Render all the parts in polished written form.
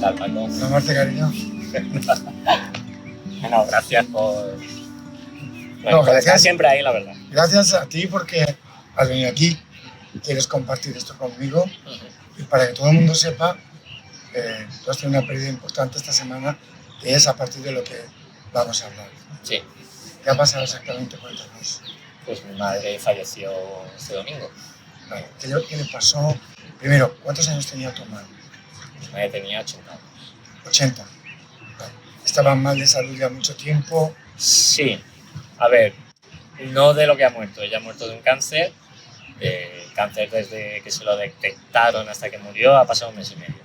tal, Paco? No amarte, cariño. Bueno, gracias por... No, por estar gracias. siempre ahí, la verdad. Gracias a ti porque has venido aquí, quieres compartir esto conmigo y para que todo el mundo sepa, tú has tenido una pérdida importante esta semana que es a partir de lo que vamos a hablar. Sí, ¿Qué ha pasado exactamente? Cuéntanos. pues mi madre falleció este domingo. Vale, ¿qué le pasó? Primero, ¿cuántos años tenía tu madre? Mi madre tenía 80 años. 80. Vale. ¿Estaba mal de salud ya mucho tiempo? Sí, a ver, no de lo que ha muerto. Ella ha muerto de un cáncer. Cáncer desde que se lo detectaron hasta que murió ha pasado un mes y medio.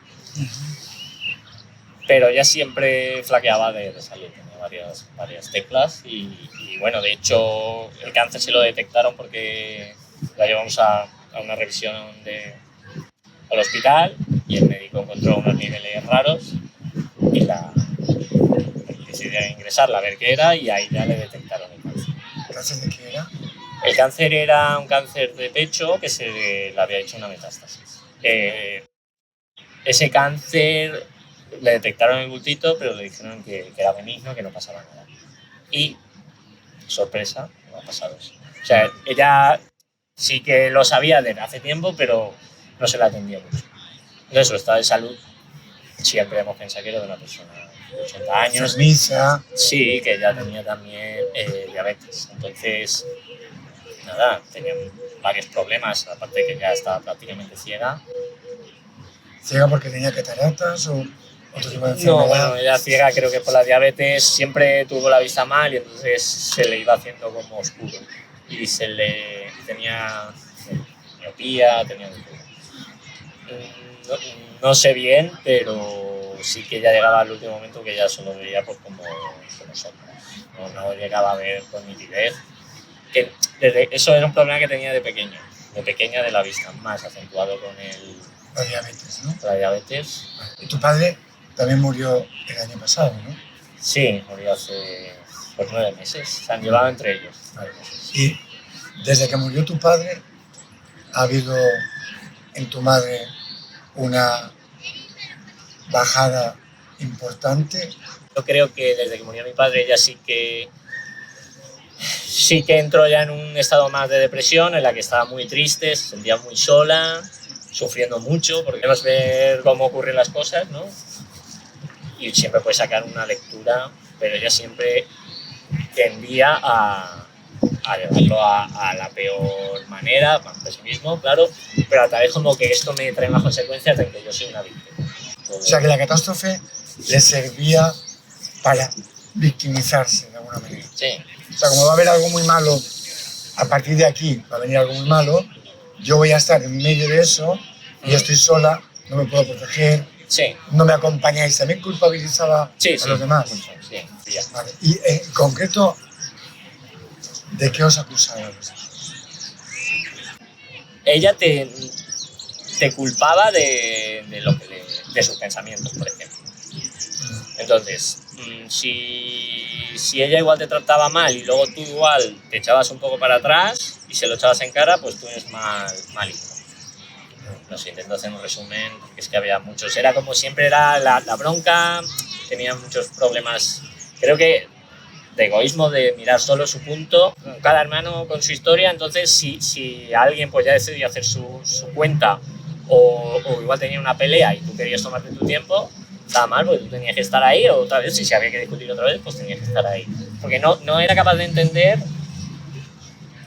Pero ella siempre flaqueaba de salud, tenía varias teclas y bueno, de hecho el cáncer se lo detectaron porque la llevamos a una revisión al hospital y el médico encontró unos niveles raros y decidieron ingresarla a ver qué era y ahí ya le detectaron el cáncer. ¿Cáncer de qué era? El cáncer era un cáncer de pecho que se le había hecho una metástasis. Ese cáncer le detectaron el bultito, pero le dijeron que era benigno, que no pasaba nada. Y, sorpresa, no ha pasado eso. O sea, ella sí que lo sabía desde hace tiempo, pero no se la atendía mucho. Entonces, su estado de salud siempre hemos pensado que era de una persona de 80 años. Enfermiza. Sí, que ya tenía también diabetes. Entonces, nada, tenía varios problemas, aparte de que ya estaba prácticamente ciega. ¿Ciega porque tenía cataratas o otro tipo de enfermedad? No, bueno, ella ciega creo que por la diabetes siempre tuvo la vista mal y entonces se le iba haciendo como oscuro. Y tenía miopía, tenía de todo. No sé bien, pero sí que ya llegaba al último momento que ya solo veía pues como sombras. No llegaba a ver con nitidez. Eso era un problema que tenía de pequeña de la vista, más acentuado con la diabetes, ¿no? La diabetes. Y tu padre también murió el año pasado, ¿no? Sí, murió hace 9 meses. Se han llevado entre ellos. 9 meses. Y desde que murió tu padre, ¿ha habido en tu madre una bajada importante? Yo creo que desde que murió mi padre ella sí que entró ya en un estado más de depresión, en la que estaba muy triste, se sentía muy sola, sufriendo mucho, porque queremos ver cómo ocurren las cosas, ¿no? Y siempre puedes sacar una lectura, pero ella siempre tendía a llevarlo a la peor manera, con pesimismo, claro, pero a través como que esto me trae más consecuencias de que yo soy una víctima. O sea, que la catástrofe le servía para victimizarse de alguna manera. Sí. O sea, como va a haber algo muy malo, a partir de aquí va a venir algo muy malo, yo voy a estar en medio de eso, y yo estoy sola, no me puedo proteger, sí. No me acompañáis. ¿También culpabilizaba a los demás? Sí, sí. Vale. Y en concreto, ¿de qué os acusaban los hijos? Ella te culpaba de sus pensamientos, por ejemplo. Entonces, si ella igual te trataba mal y luego tú igual te echabas un poco para atrás y se lo echabas en cara, pues tú eres mal hijo. No sé, intento hacer un resumen, porque es que había muchos. Era como siempre era la bronca, tenía muchos problemas, creo que de egoísmo, de mirar solo su punto, cada hermano con su historia. Entonces si alguien pues ya decidió hacer su cuenta o igual tenía una pelea y tú querías tomarte tu tiempo, estaba mal, porque tú tenías que estar ahí, o otra vez, si había que discutir otra vez, pues tenías que estar ahí, porque no era capaz de entender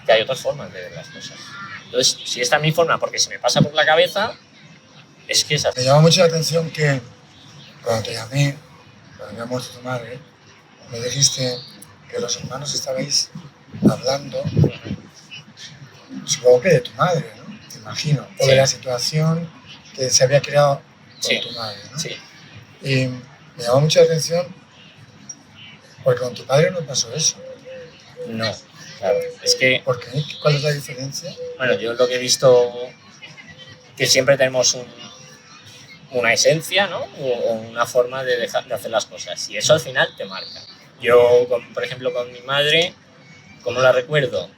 que hay otras formas de ver las cosas. Entonces, si esta es mi forma porque se me pasa por la cabeza, es que es así. Me llama mucho la atención que cuando te llamé, cuando me ha muerto tu madre, me dijiste que los hermanos estabais hablando, supongo que de tu madre, ¿no? Te imagino. O de la situación que se había creado con tu madre, ¿no? Sí. Y me llamó mucho la atención porque con tu padre no pasó eso. No, claro. Es que... ¿Por qué? ¿Cuál es la diferencia? Bueno, yo lo que he visto, que siempre tenemos una esencia, ¿no? O una forma de hacer las cosas. Y eso al final te marca. Yo, por ejemplo, con mi madre, ¿cómo la recuerdo?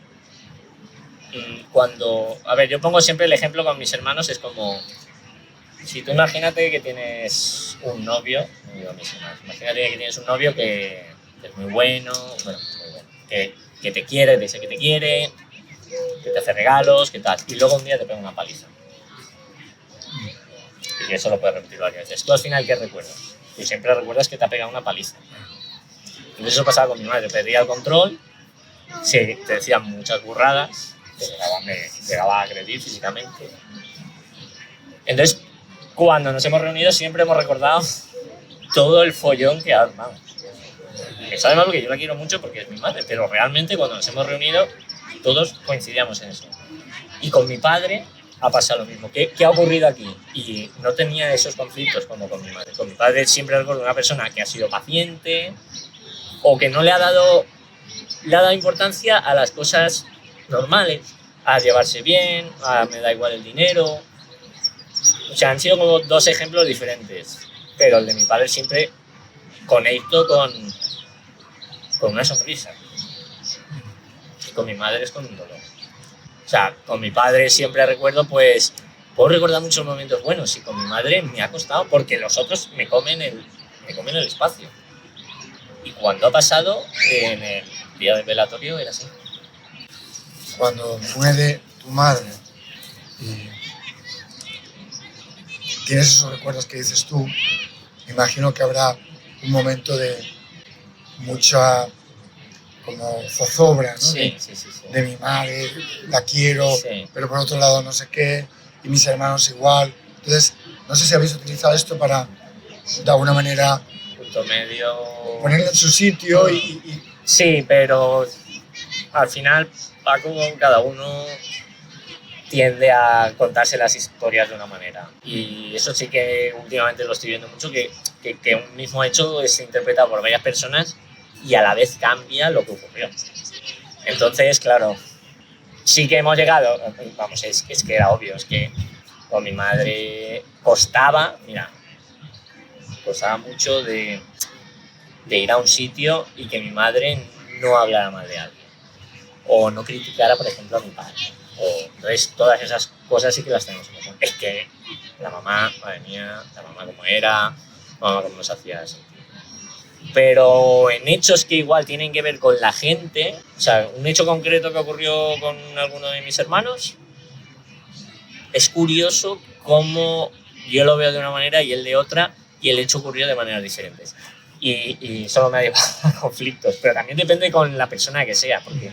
Cuando... A ver, yo pongo siempre el ejemplo con mis hermanos, es como... Si tú imagínate que tienes un novio, no digo mis hermanos, imagínate que tienes un novio que es muy bueno, que te quiere, te dice que te quiere, que te hace regalos, que tal, y luego un día te pega una paliza. Y que eso lo puedes repetir varias veces. ¿Tú al final qué recuerdas? Tú siempre recuerdas que te ha pegado una paliza. Entonces eso pasaba con mi madre, perdía el control, te decían muchas burradas, te llegaba a agredir físicamente. Entonces, cuando nos hemos reunido siempre hemos recordado todo el follón que ha armado. Me sabe mal porque yo la quiero mucho porque es mi madre, pero realmente cuando nos hemos reunido todos coincidíamos en eso. Y con mi padre ha pasado lo mismo. ¿Qué ha ocurrido aquí? Y no tenía esos conflictos como con mi madre. Con mi padre siempre recuerdo una persona que ha sido paciente o que no le ha dado importancia a las cosas normales, a llevarse bien, a me da igual el dinero. O sea, han sido como dos ejemplos diferentes, pero el de mi padre siempre conecto con una sonrisa. Y con mi madre es con un dolor. O sea, con mi padre siempre recuerdo, pues, puedo recordar muchos momentos buenos, y con mi madre me ha costado porque los otros me comen el espacio. Y cuando ha pasado, en el día del velatorio era así. Cuando muere tu madre y tienes esos recuerdos que dices tú, me imagino que habrá un momento de mucha como zozobra, ¿no? Sí. De mi madre, la quiero, sí. Pero por otro lado no sé qué, y mis hermanos igual. Entonces, no sé si habéis utilizado esto para, de alguna manera, punto medio, ponerlo en su sitio y... Sí, pero al final, Paco, cada uno tiende a contarse las historias de una manera. Y eso sí que últimamente lo estoy viendo mucho, que un mismo hecho es interpretado por varias personas y a la vez cambia lo que ocurrió. Entonces, claro, sí que hemos llegado, vamos, es que era obvio, es que con mi madre costaba mucho de ir a un sitio y que mi madre no hablara mal de alguien. O no criticara, por ejemplo, a mi padre. Entonces, todas esas cosas sí que las tenemos en común. Es que la mamá, madre mía, la mamá como era, la mamá como nos hacía sentir. Pero en hechos que igual tienen que ver con la gente, o sea, un hecho concreto que ocurrió con alguno de mis hermanos, es curioso cómo yo lo veo de una manera y él de otra, y el hecho ocurrió de maneras diferentes. Y solo me ha llevado a conflictos, pero también depende con la persona que sea, porque,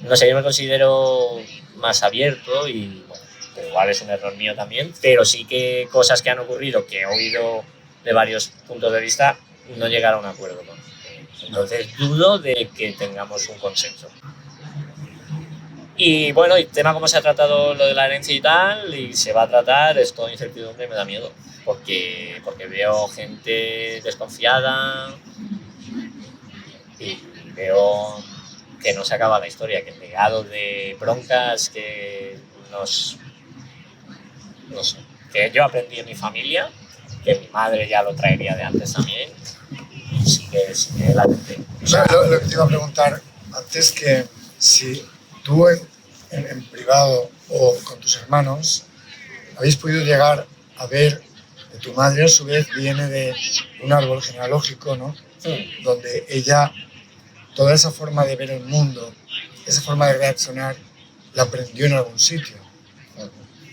no sé, yo me considero más abierto y, bueno, igual es un error mío también, pero sí que cosas que han ocurrido, que he oído de varios puntos de vista, no llegar a un acuerdo, ¿no? Entonces dudo de que tengamos un consenso. Y bueno, el tema como se ha tratado lo de la herencia y tal, y se va a tratar, es toda incertidumbre y me da miedo, porque veo gente desconfiada y veo que no se acaba la historia, que el legado de broncas que no sé, que yo aprendí en mi familia, que mi madre ya lo traería de antes también, sí que la tendré. O sea, lo que te iba a preguntar antes, que si tú en privado o con tus hermanos habéis podido llegar a ver que tu madre a su vez viene de un árbol genealógico, ¿no? Sí. Donde ella, toda esa forma de ver el mundo, esa forma de reaccionar, la aprendió en algún sitio.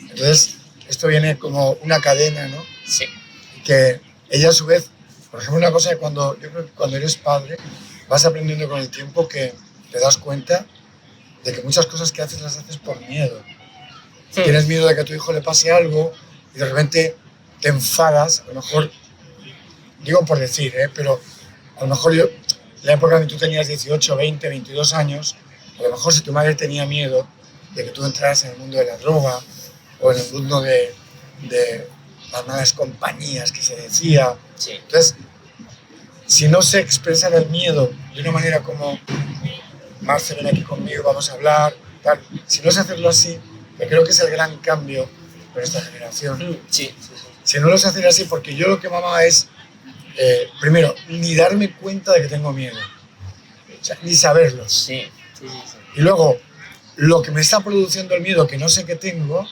Entonces, esto viene como una cadena, ¿no? Sí. Que ella a su vez, por ejemplo, una cosa que yo creo que cuando eres padre vas aprendiendo con el tiempo, que te das cuenta de que muchas cosas que haces las haces por miedo. Sí. Tienes miedo de que a tu hijo le pase algo y de repente te enfadas, a lo mejor, digo por decir, pero a lo mejor la época en que tú tenías 18, 20, 22 años, a lo mejor si tu madre tenía miedo de que tú entraras en el mundo de la droga o en el mundo de las malas compañías que se decía. Sí. Entonces, si no se expresa el miedo de una manera como Marce, ven aquí conmigo, vamos a hablar, tal. Si no se hacerlo así, que creo que es el gran cambio de esta generación. Sí. Si no lo se hacer así, porque yo lo que mamaba es, primero, ni darme cuenta de que tengo miedo, o sea, ni saberlo. Sí. Y luego, lo que me está produciendo el miedo, que no sé qué tengo,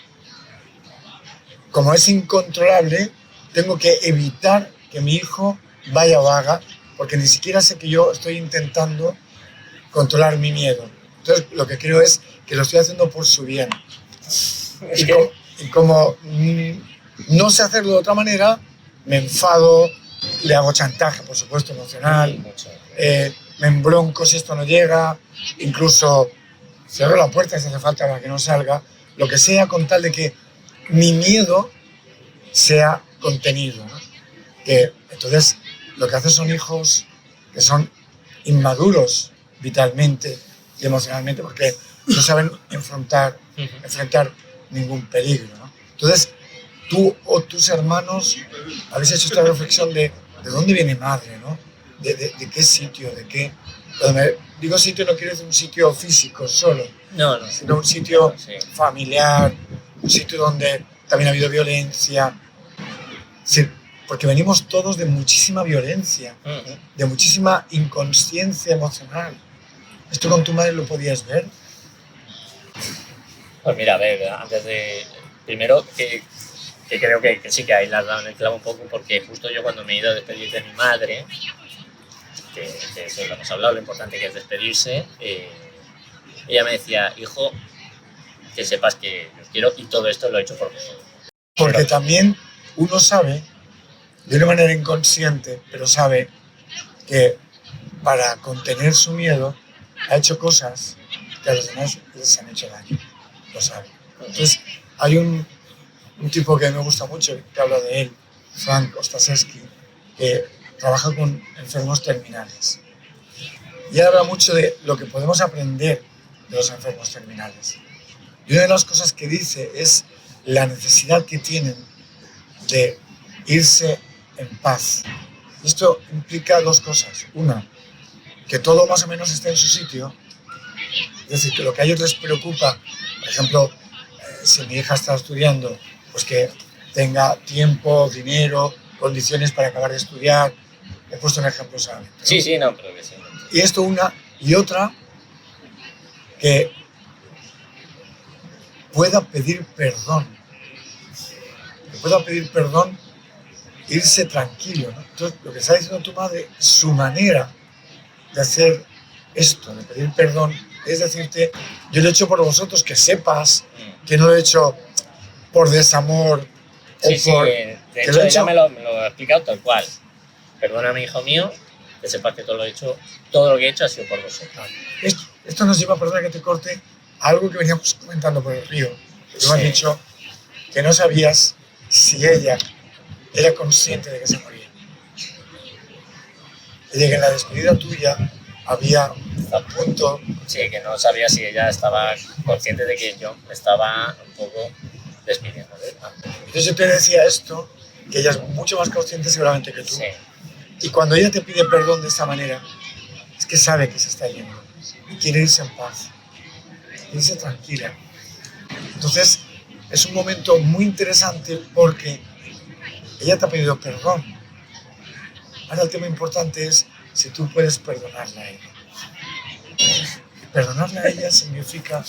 como es incontrolable, tengo que evitar que mi hijo vaya o haga, porque ni siquiera sé que yo estoy intentando controlar mi miedo. Entonces, lo que creo es que lo estoy haciendo por su bien. Y como no sé hacerlo de otra manera, me enfado, le hago chantaje, por supuesto, emocional, me embronco si esto no llega, incluso cierro la puerta si hace falta para que no salga, lo que sea, con tal de que mi miedo sea contenido, ¿no? Que entonces lo que hacen son hijos que son inmaduros vitalmente y emocionalmente, porque no saben enfrentar ningún peligro, ¿no? Entonces, tú o tus hermanos habéis hecho esta reflexión de dónde viene madre, ¿no? De qué sitio, de qué... Cuando digo sitio no quiero decir un sitio físico solo, sino un sitio familiar, un sitio donde también ha habido violencia. Sí, porque venimos todos de muchísima violencia, de muchísima inconsciencia emocional. ¿Esto con tu madre lo podías ver? Pues mira, a ver, antes de... Primero, que creo que sí que ahí la has dado en el clavo un poco, porque justo yo cuando me he ido a despedir de mi madre, que eso lo hemos hablado, lo importante que es despedirse, ella me decía, hijo, que sepas que os quiero y todo esto lo he hecho por vosotros. Porque también uno sabe, de una manera inconsciente, pero sabe que para contener su miedo ha hecho cosas que a los demás les han hecho daño. Lo sabe. Entonces, hay un tipo que me gusta mucho, que habla de él, Frank Ostaseski, que trabaja con enfermos terminales. Y él habla mucho de lo que podemos aprender de los enfermos terminales. Y una de las cosas que dice es la necesidad que tienen de irse en paz. Esto implica dos cosas. Una, que todo más o menos esté en su sitio. Es decir, que lo que a ellos les preocupa, por ejemplo, si mi hija está estudiando, pues que tenga tiempo, dinero, condiciones para acabar de estudiar. He puesto un ejemplo solamente, ¿no? Sí, no, pero que sí. Y esto una, y otra, que pueda pedir perdón. Que pueda pedir perdón, irse tranquilo, ¿no? Entonces, lo que está diciendo tu madre, su manera de hacer esto, de pedir perdón, es decirte, yo lo he hecho por vosotros, que sepas que no lo he hecho por desamor. Sí, de hecho ella me lo ha explicado tal cual. Perdóname, hijo mío, que sepas que todo lo que he hecho ha sido por vosotros. Esto nos lleva, perdona que te corte, a algo que veníamos comentando por el río. Tú me has dicho que no sabías si ella era consciente de que se moría. Y de que en la despedida tuya había a punto... Sí, que no sabía si ella estaba consciente de que yo me estaba un poco despidiendo de ella. Entonces yo te decía esto, que ella es mucho más consciente seguramente que tú. Sí. Y cuando ella te pide perdón de esta manera, es que sabe que se está yendo y quiere irse en paz, irse tranquila. Entonces es un momento muy interesante porque ella te ha pedido perdón. Ahora el tema importante es si tú puedes perdonarla a ella. Perdonarla a ella significa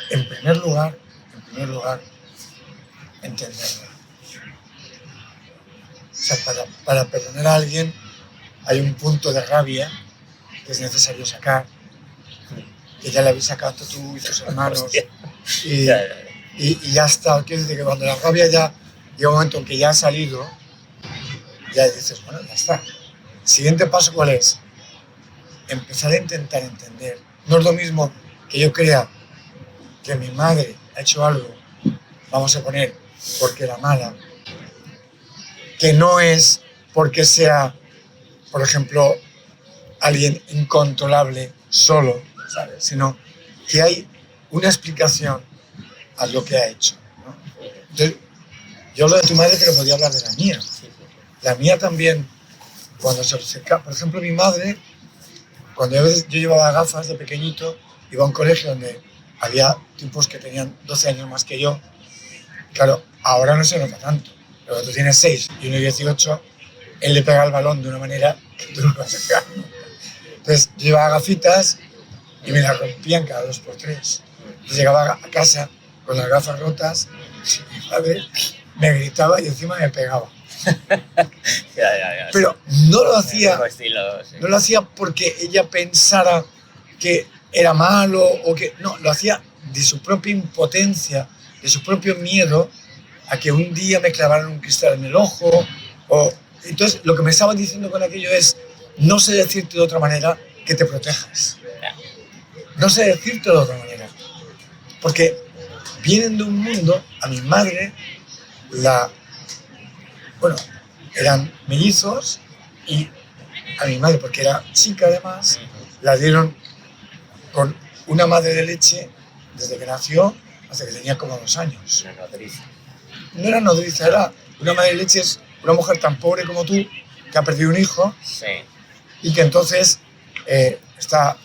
en primer lugar, entenderla. O sea, para perdonar a alguien hay un punto de rabia que es necesario sacar, que ya le habéis sacado tú y tus hermanos, y ya está. Quiero decir que cuando la rabia ya llega un momento en que ya ha salido, ya dices, bueno, ya está. El siguiente paso, ¿cuál es? Empezar a intentar entender. No es lo mismo que yo crea que mi madre ha hecho algo, vamos a poner, porque era mala, que no es porque sea, por ejemplo, alguien incontrolable solo, ¿sabes? Sino que hay una explicación a lo que ha hecho, ¿no? Entonces, yo hablo de tu madre, pero podía hablar de la mía. La mía también, cuando se acerca, por ejemplo, mi madre, cuando yo llevaba gafas de pequeñito, iba a un colegio donde había tipos que tenían 12 años más que yo. Claro, ahora no se nota tanto, pero tú tienes 6 y uno 18, él le pega el balón de una manera que tú no lo vas a sacar. Entonces, yo llevaba gafitas y me las rompían cada 2 por 3. Entonces llegaba a casa con las gafas rotas, y mi madre me gritaba y encima me pegaba. Ya. Pero no lo hacía, Estilo, sí. no lo hacía porque ella pensara que era malo o que... No, lo hacía de su propia impotencia, de su propio miedo a que un día me clavaran un cristal en el ojo. Entonces, lo que me estaba diciendo con aquello es, no sé decirte de otra manera que te protejas. No sé decirte de otra manera. Porque vienen de un mundo, a mi madre, eran mellizos y a mi madre, porque era chica además, la dieron con una madre de leche desde que nació hasta que tenía como 2 años. Una nodriza. No era nodriza, era una madre de leche, es una mujer tan pobre como tú, que ha perdido un hijo y que entonces está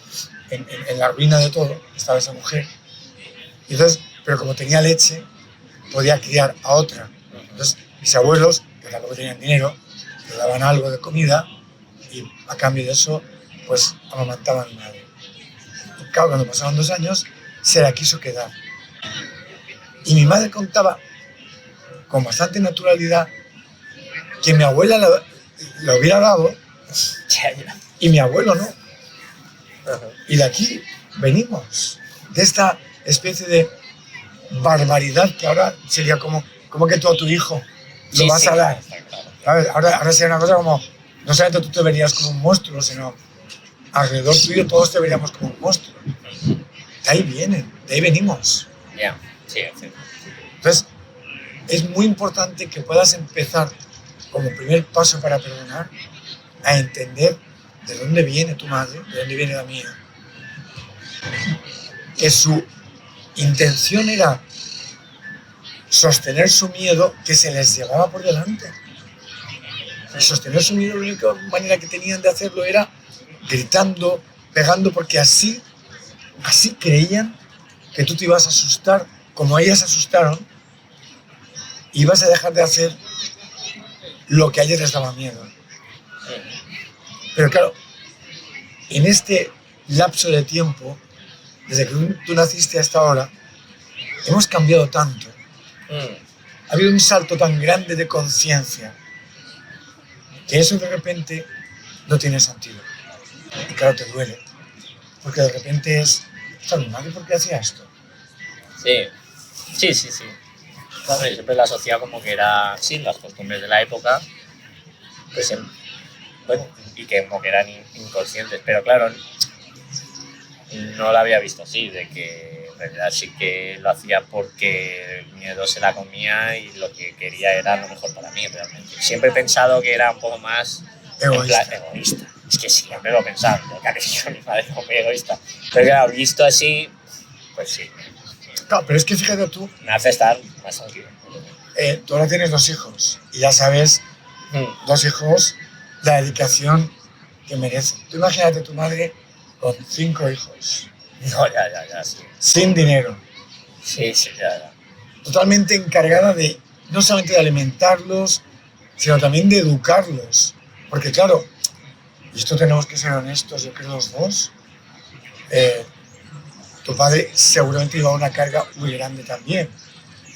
en la ruina de todo, estaba esa mujer. Y entonces, pero como tenía leche, podía criar a otra. Entonces, mis abuelos, que tampoco tenían dinero, le daban algo de comida y a cambio de eso, pues amamantaban a mi madre. Y claro, cuando pasaron 2 años, se la quiso quedar. Y mi madre contaba con bastante naturalidad que mi abuela la hubiera dado y mi abuelo no. Y de aquí venimos, de esta especie de barbaridad que ahora sería como que tú a tu hijo lo vas a dar. ¿Sabes? Ahora sería una cosa como, no solamente tú te verías como un monstruo, sino alrededor tuyo todos te veríamos como un monstruo. De ahí vienen, de ahí venimos. Sí. Entonces, es muy importante que puedas empezar como primer paso para perdonar a entender de dónde viene tu madre, de dónde viene la mía. Que su intención era sostener su miedo que se les llevaba por delante. Y sostener su miedo, la única manera que tenían de hacerlo era gritando, pegando, porque así creían que tú te ibas a asustar, como ellas se asustaron, y ibas a dejar de hacer lo que a ellas les daba miedo. Pero claro, en este lapso de tiempo, desde que tú naciste hasta ahora, hemos cambiado tanto. Ha habido un salto tan grande de conciencia que eso de repente no tiene sentido. Y claro, te duele. Porque de repente es, mi madre, ¿por qué hacía esto? Sí. Claro, yo siempre la asociaba como que era, las costumbres de la época, pues y que como que eran inconscientes, pero claro, no la había visto así, de que en realidad sí que lo hacía porque el miedo se la comía y lo que quería era lo mejor para mí realmente. Siempre he pensado que era un poco más egoísta. Es que siempre lo he pensado, yo cariño a mi madre como egoísta. Pero claro, visto así, pues sí. Claro, pero es que fíjate tú, me hace estar más tranquilo. Tú ahora tienes 2 hijos y ya sabes, 2 hijos, la dedicación que merecen. Tú imagínate tu madre con 5 hijos. No, ya, sí. Sin dinero. Sí, ya. Totalmente encargada de, no solamente de alimentarlos, sino también de educarlos. Porque claro, y esto tenemos que ser honestos, yo creo los dos, tu padre seguramente lleva una carga muy grande también.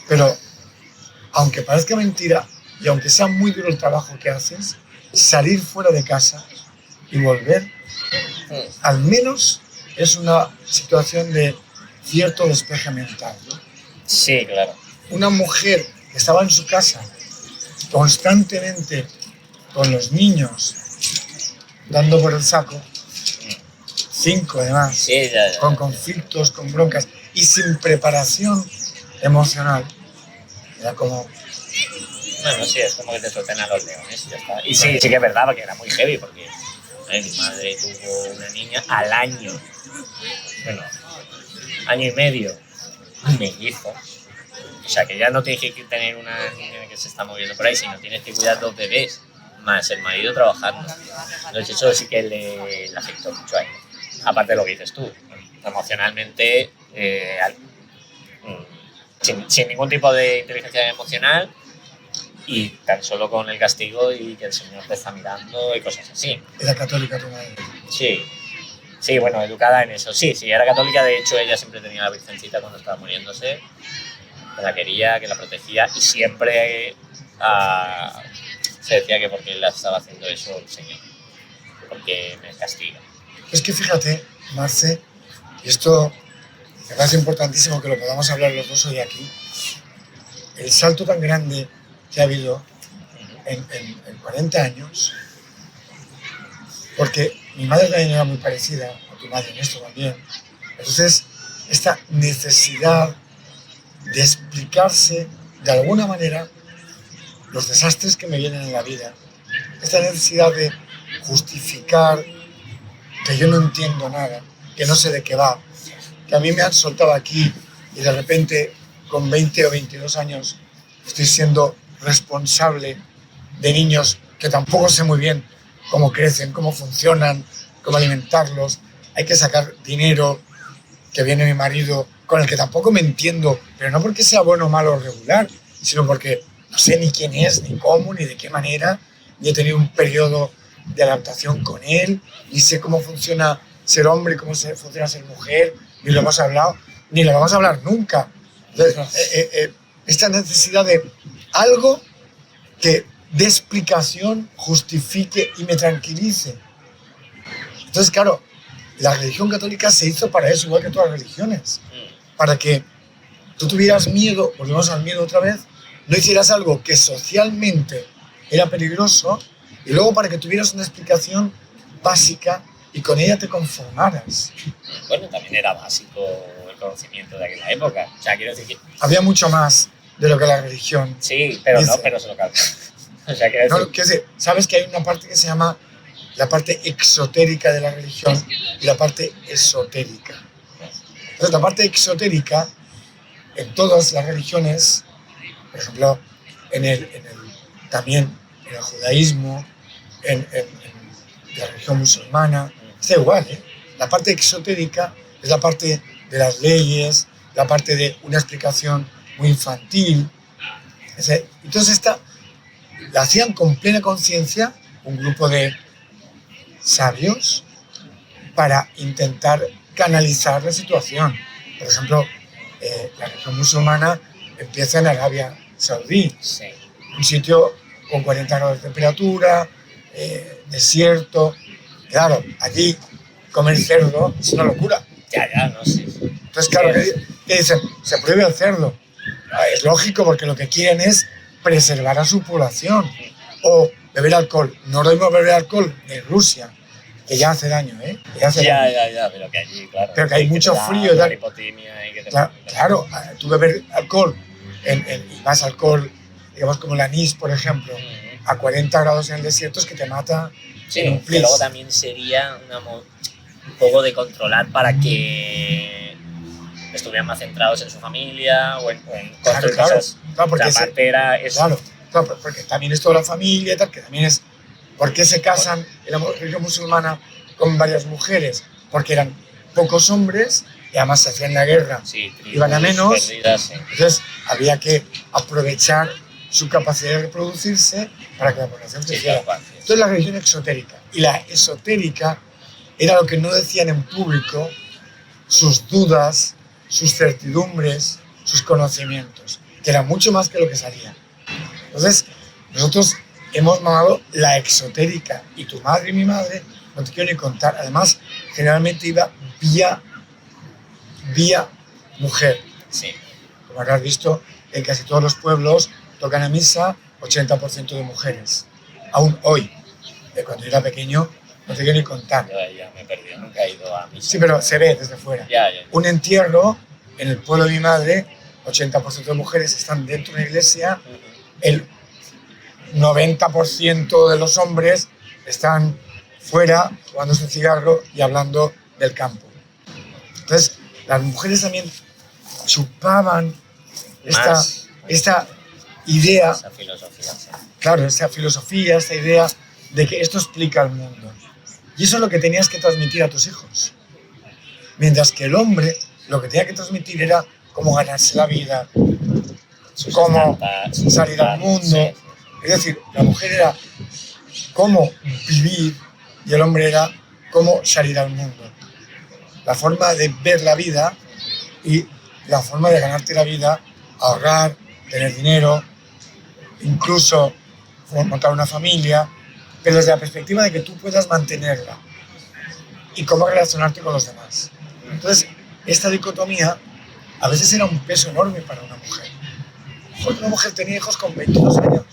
Pero, aunque parezca mentira, y aunque sea muy duro el trabajo que haces, salir fuera de casa y volver, al menos es una situación de cierto despeje mental, ¿no? Sí, claro. Una mujer que estaba en su casa constantemente con los niños dando por el saco, 5 además, sí, ya. Con conflictos, con broncas y sin preparación emocional, era como... Bueno, sí, es como que te suelten a los leones y ya está. Y sí que es verdad, porque era muy heavy, porque mi madre tuvo una niña al año. Bueno, año y medio, un mellizo. O sea, que ya no tienes que tener una niña que se está moviendo por ahí, sino tienes que cuidar 2 bebés, más el marido trabajando. Entonces eso sí que le afectó mucho a ella. Aparte de lo que dices tú, emocionalmente, sin ningún tipo de inteligencia emocional, y tan solo con el castigo y que el Señor te está mirando y cosas así. ¿Era católica tu madre? Sí. Sí, bueno, educada en eso. Sí, era católica, de hecho ella siempre tenía a la Virgencita cuando estaba muriéndose, que la quería, que la protegía y siempre se decía que porque él estaba haciendo eso el Señor, porque me castiga. Es que fíjate, Marce, y esto me parece importantísimo que lo podamos hablar los dos hoy aquí, el salto tan grande que ha habido en 40 años, porque mi madre también era muy parecida a tu madre en esto también. Entonces, esta necesidad de explicarse de alguna manera los desastres que me vienen en la vida, esta necesidad de justificar que yo no entiendo nada, que no sé de qué va, que a mí me han soltado aquí y de repente con 20 o 22 años estoy siendo responsable de niños que tampoco sé muy bien cómo crecen, cómo funcionan, cómo alimentarlos. Hay que sacar dinero, que viene mi marido, con el que tampoco me entiendo, pero no porque sea bueno, malo o regular, sino porque no sé ni quién es, ni cómo, ni de qué manera, ni he tenido un periodo de adaptación con él, ni sé cómo funciona ser hombre, cómo funciona ser mujer, ni lo hemos hablado, ni lo vamos a hablar nunca. Entonces, esta necesidad de algo que dé explicación, justifique y me tranquilice. Entonces, claro, la religión católica se hizo para eso, igual que todas las religiones, para que tú tuvieras miedo, volvemos al miedo otra vez, no hicieras algo que socialmente era peligroso y luego para que tuvieras una explicación básica y con ella te conformaras. Bueno, también era básico el conocimiento de aquella época. O sea, quiero decir que... Había mucho más de lo que la religión. Sí, pero dice. no, pero se lo calma. O sea, quiero decir... No, quiero decir, sabes que hay una parte que se llama la parte exotérica de la religión y la parte esotérica. Entonces, la parte exotérica, en todas las religiones, por ejemplo, también en el judaísmo, en la religión musulmana, está igual, ¿eh? La parte exotérica es la parte de las leyes, la parte de una explicación muy infantil. Entonces esta la hacían con plena conciencia un grupo de sabios para intentar canalizar la situación. Por ejemplo, la religión musulmana empieza en Arabia Saudí, Sí. un sitio con 40 grados de temperatura, desierto. Claro, allí comer cerdo es una locura. Ya, no sé. Entonces, claro, ¿qué dicen? Se prohíbe el cerdo. Es lógico, porque lo que quieren es preservar a su población. O beber alcohol. No lo mismo beber alcohol en Rusia, que ya hace daño, ¿eh? Ya, pero que allí, claro. Pero que hay mucho frío y tal. Hipotimia y que te claro, tú beber alcohol, y más alcohol, digamos como el anís, por ejemplo, a 40 grados en el desierto es que te mata. Sí, que luego también sería un poco de controlar para que estuvieran más centrados en su familia o en construir cosas. Claro, porque claro, porque también es toda la familia y tal, que también es... ¿Por qué se casan en la religión musulmana con varias mujeres? Porque eran pocos hombres y además se hacían la guerra, iban a menos, perdidas, sí. Entonces había que aprovechar su capacidad de reproducirse para que la población creciera. Entonces la religión exotérica. Y la esotérica era lo que no decían en público, sus dudas, sus certidumbres, sus conocimientos, que era mucho más que lo que salía. Entonces, nosotros hemos mamado la exotérica, y tu madre y mi madre, no te quiero ni contar, además, generalmente iba vía mujer. Sí. Como habrás visto, en casi todos los pueblos tocan a misa 80% de mujeres. Aún hoy, cuando yo era pequeño, no te quiero ni contar. Ya me he perdido, nunca he ido a misa. Sí, pero se ve desde fuera. Ya. Un entierro, en el pueblo de mi madre, 80% de mujeres están dentro de una iglesia, el 90% de los hombres están fuera, fumándose un cigarro y hablando del campo. Entonces, las mujeres también chupaban esta idea, esa filosofía, sí. Claro, esta filosofía, esta idea de que esto explica el mundo. Y eso es lo que tenías que transmitir a tus hijos. Mientras que el hombre lo que tenía que transmitir era cómo ganarse la vida, cómo salir al mundo. Sí. Es decir, la mujer era cómo vivir y el hombre era cómo salir al mundo. la forma de ver la vida y la forma de ganarte la vida, ahorrar, tener dinero, incluso montar una familia, pero desde la perspectiva de que tú puedas mantenerla y cómo relacionarte con los demás. Entonces, esta dicotomía a veces era un peso enorme para una mujer. Porque una mujer tenía hijos con 22 años.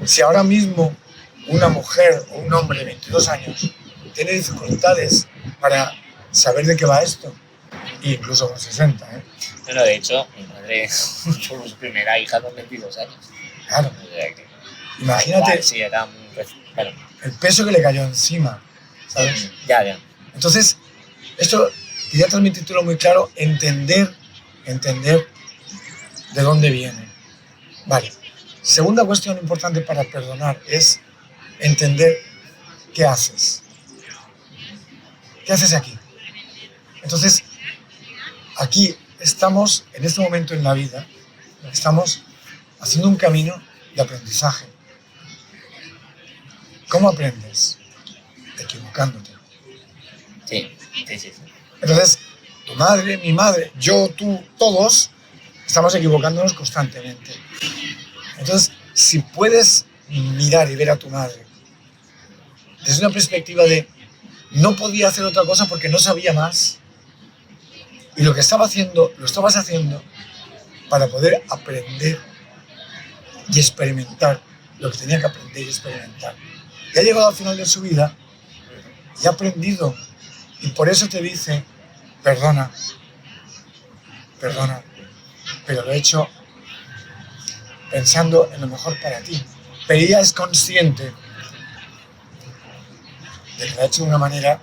Si ahora mismo una mujer o un hombre de 22 años tiene dificultades para saber de qué va esto, incluso con 60, Bueno, de hecho, mi madre tuvo su primera hija con 22 años. Claro. O sea que, Imagínate igual, sí, era muy... Bueno, el peso que le cayó encima, ¿sabes? ya. Entonces, esto quería transmitirlo muy claro, entender de dónde viene. Vale. Segunda cuestión importante para perdonar es entender qué haces. ¿Qué haces aquí? Entonces, aquí estamos, en este momento en la vida, estamos haciendo un camino de aprendizaje. ¿Cómo aprendes? Equivocándote. Sí. Entonces, tu madre, mi madre, yo, tú, todos, estamos equivocándonos constantemente. Entonces, si puedes mirar y ver a tu madre desde una perspectiva de no podía hacer otra cosa porque no sabía más, y lo que estaba haciendo, lo estabas haciendo para poder aprender y experimentar lo que tenía que aprender y experimentar. Y ha llegado al final de su vida y ha aprendido, y por eso te dice, perdona, pero lo he hecho pensando en lo mejor para ti. Pero ella es consciente de que lo ha hecho de una manera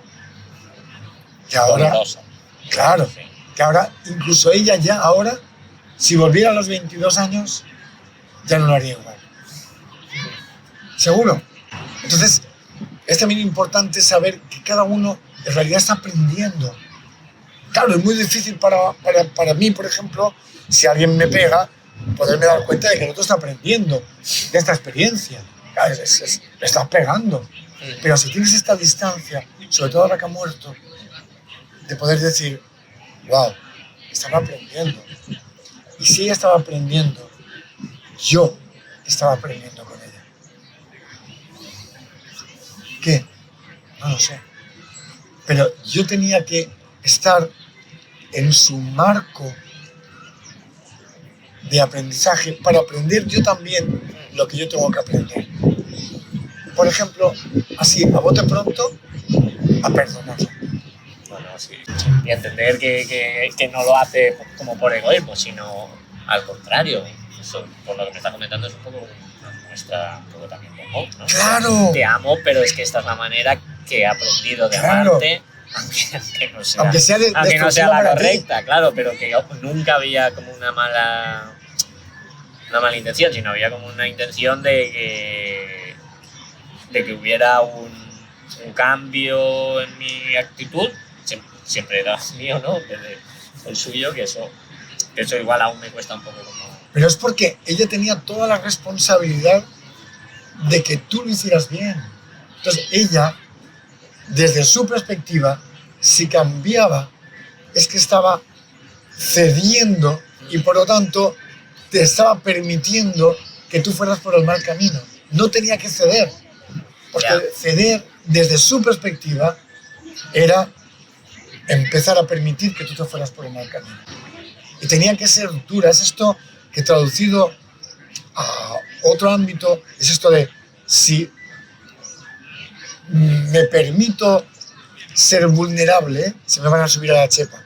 que ahora, Dolorosa. claro, Sí. que ahora, incluso ella ya ahora, si volviera a los 22 años, ya no lo haría igual. Seguro. Entonces, es también importante saber que cada uno en realidad está aprendiendo. Claro, es muy difícil para mí, por ejemplo, si alguien me pega, poderme dar cuenta de que el otro está aprendiendo de esta experiencia. Claro, le estás pegando. Pero si tienes esta distancia, sobre todo ahora que ha muerto, de poder decir, wow, estaba aprendiendo. Y si ella estaba aprendiendo, yo estaba aprendiendo con ella. ¿Qué? No lo sé. Pero yo tenía que estar en su marco de aprendizaje para aprender yo también lo que yo tengo que aprender. Por ejemplo, así, a bote pronto, a perdonar. Bueno, sí. Y entender que no lo hace como por egoísmo, sino al contrario. Eso, por lo que me está comentando, es un poco nuestra un poco también de amor, ¿no? ¡Claro! Te amo, pero es que esta es la manera que he aprendido de amarte, aunque no sea, Aunque sea aunque no sea la para ti. correcta, claro, pero que yo nunca había como una mala intención, sino había como una intención de que hubiera un cambio en mi actitud. Siempre era mío, ¿no? Desde el suyo, que eso igual aún me cuesta un poco como... Pero es porque ella tenía toda la responsabilidad de que tú lo hicieras bien. Entonces ella, desde su perspectiva, si cambiaba, es que estaba cediendo y por lo tanto te estaba permitiendo que tú fueras por el mal camino. No tenía que ceder, porque ceder desde su perspectiva era empezar a permitir que tú te fueras por el mal camino. Y tenía que ser dura. Es esto que traducido a otro ámbito, es esto de si me permito ser vulnerable, se me van a subir a la chepa.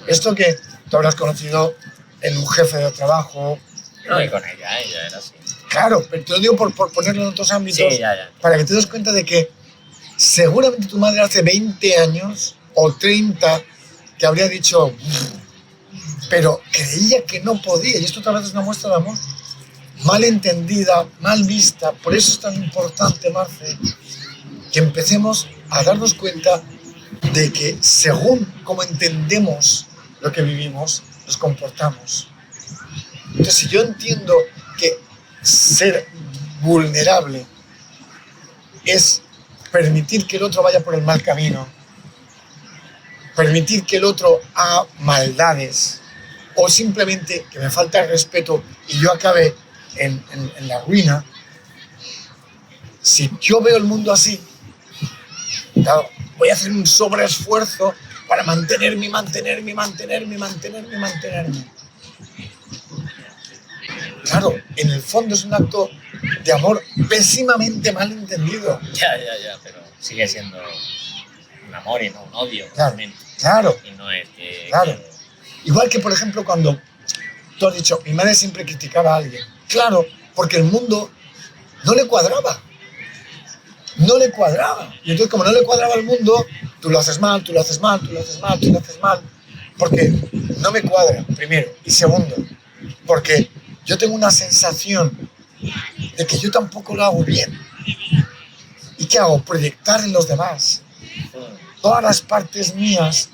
Esto que tú habrás conocido en un jefe de trabajo. No, y con ella era así. Claro, pero te lo digo por ponerlo en otros ámbitos, Sí, ya. para que te des cuenta de que seguramente tu madre hace 20 años o 30 que habría dicho, pero creía que no podía, y esto otra vez es una muestra de amor, mal entendida, mal vista. Por eso es tan importante, Marce, que empecemos a darnos cuenta de que según como entendemos lo que vivimos, nos comportamos. Entonces, si yo entiendo que ser vulnerable es permitir que el otro vaya por el mal camino, permitir que el otro haga maldades o simplemente que me falta el respeto y yo acabe en la ruina, si yo veo el mundo así, claro, voy a hacer un sobreesfuerzo para mantenerme. Claro, en el fondo es un acto de amor pésimamente mal entendido. Ya, pero sigue siendo un amor y no un odio. Claro, realmente. claro. Y no es que... Claro. Igual que, por ejemplo, cuando tú has dicho, mi madre siempre criticaba a alguien. Claro, porque el mundo no le cuadraba. No le cuadraba. Y entonces, como no le cuadraba el mundo, tú lo haces mal. Porque no me cuadra, primero. Y segundo, porque yo tengo una sensación de que yo tampoco lo hago bien. ¿Y qué hago? Proyectar en los demás todas las partes mías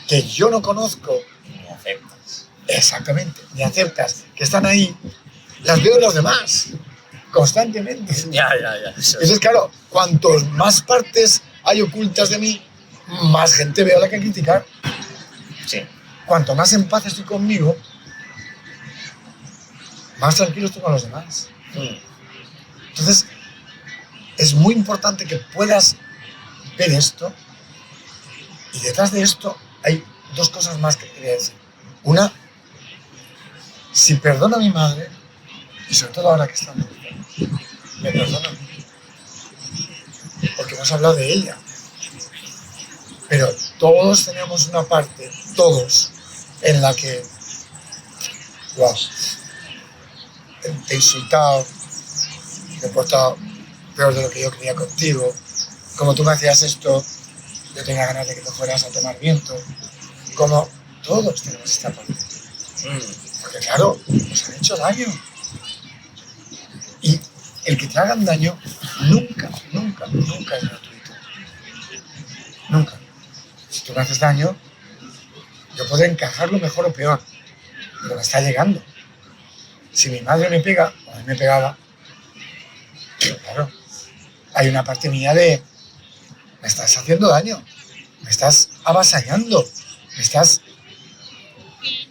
que yo no conozco. Ni aceptas. Exactamente, ni aceptas, que están ahí, las veo en los demás, constantemente. Ya. Entonces, claro, cuantos más partes hay ocultas de mí, más gente veo a la que criticar. Sí. Cuanto más en paz estoy conmigo, más tranquilo estoy con los demás. Entonces, es muy importante que puedas ver esto, y detrás de esto hay dos cosas más que quería decir. Una, si perdono a mi madre, y sobre todo ahora que estamos, me perdono a mí, porque hemos hablado de ella. Pero todos tenemos una parte, todos, en la que, wow, te he insultado, me he portado peor de lo que yo creía contigo, como tú me hacías esto, yo tenía ganas de que te fueras a tomar viento, como todos tenemos esta parte. Porque claro, nos han hecho daño. Y el que te hagan daño nunca es gratuito. Nunca. Si tú me haces daño, yo podré encajarlo mejor o peor, pero me está llegando. Si mi madre me pega, o a mí me pegaba, claro, hay una parte mía de, me estás haciendo daño, me estás avasallando, me estás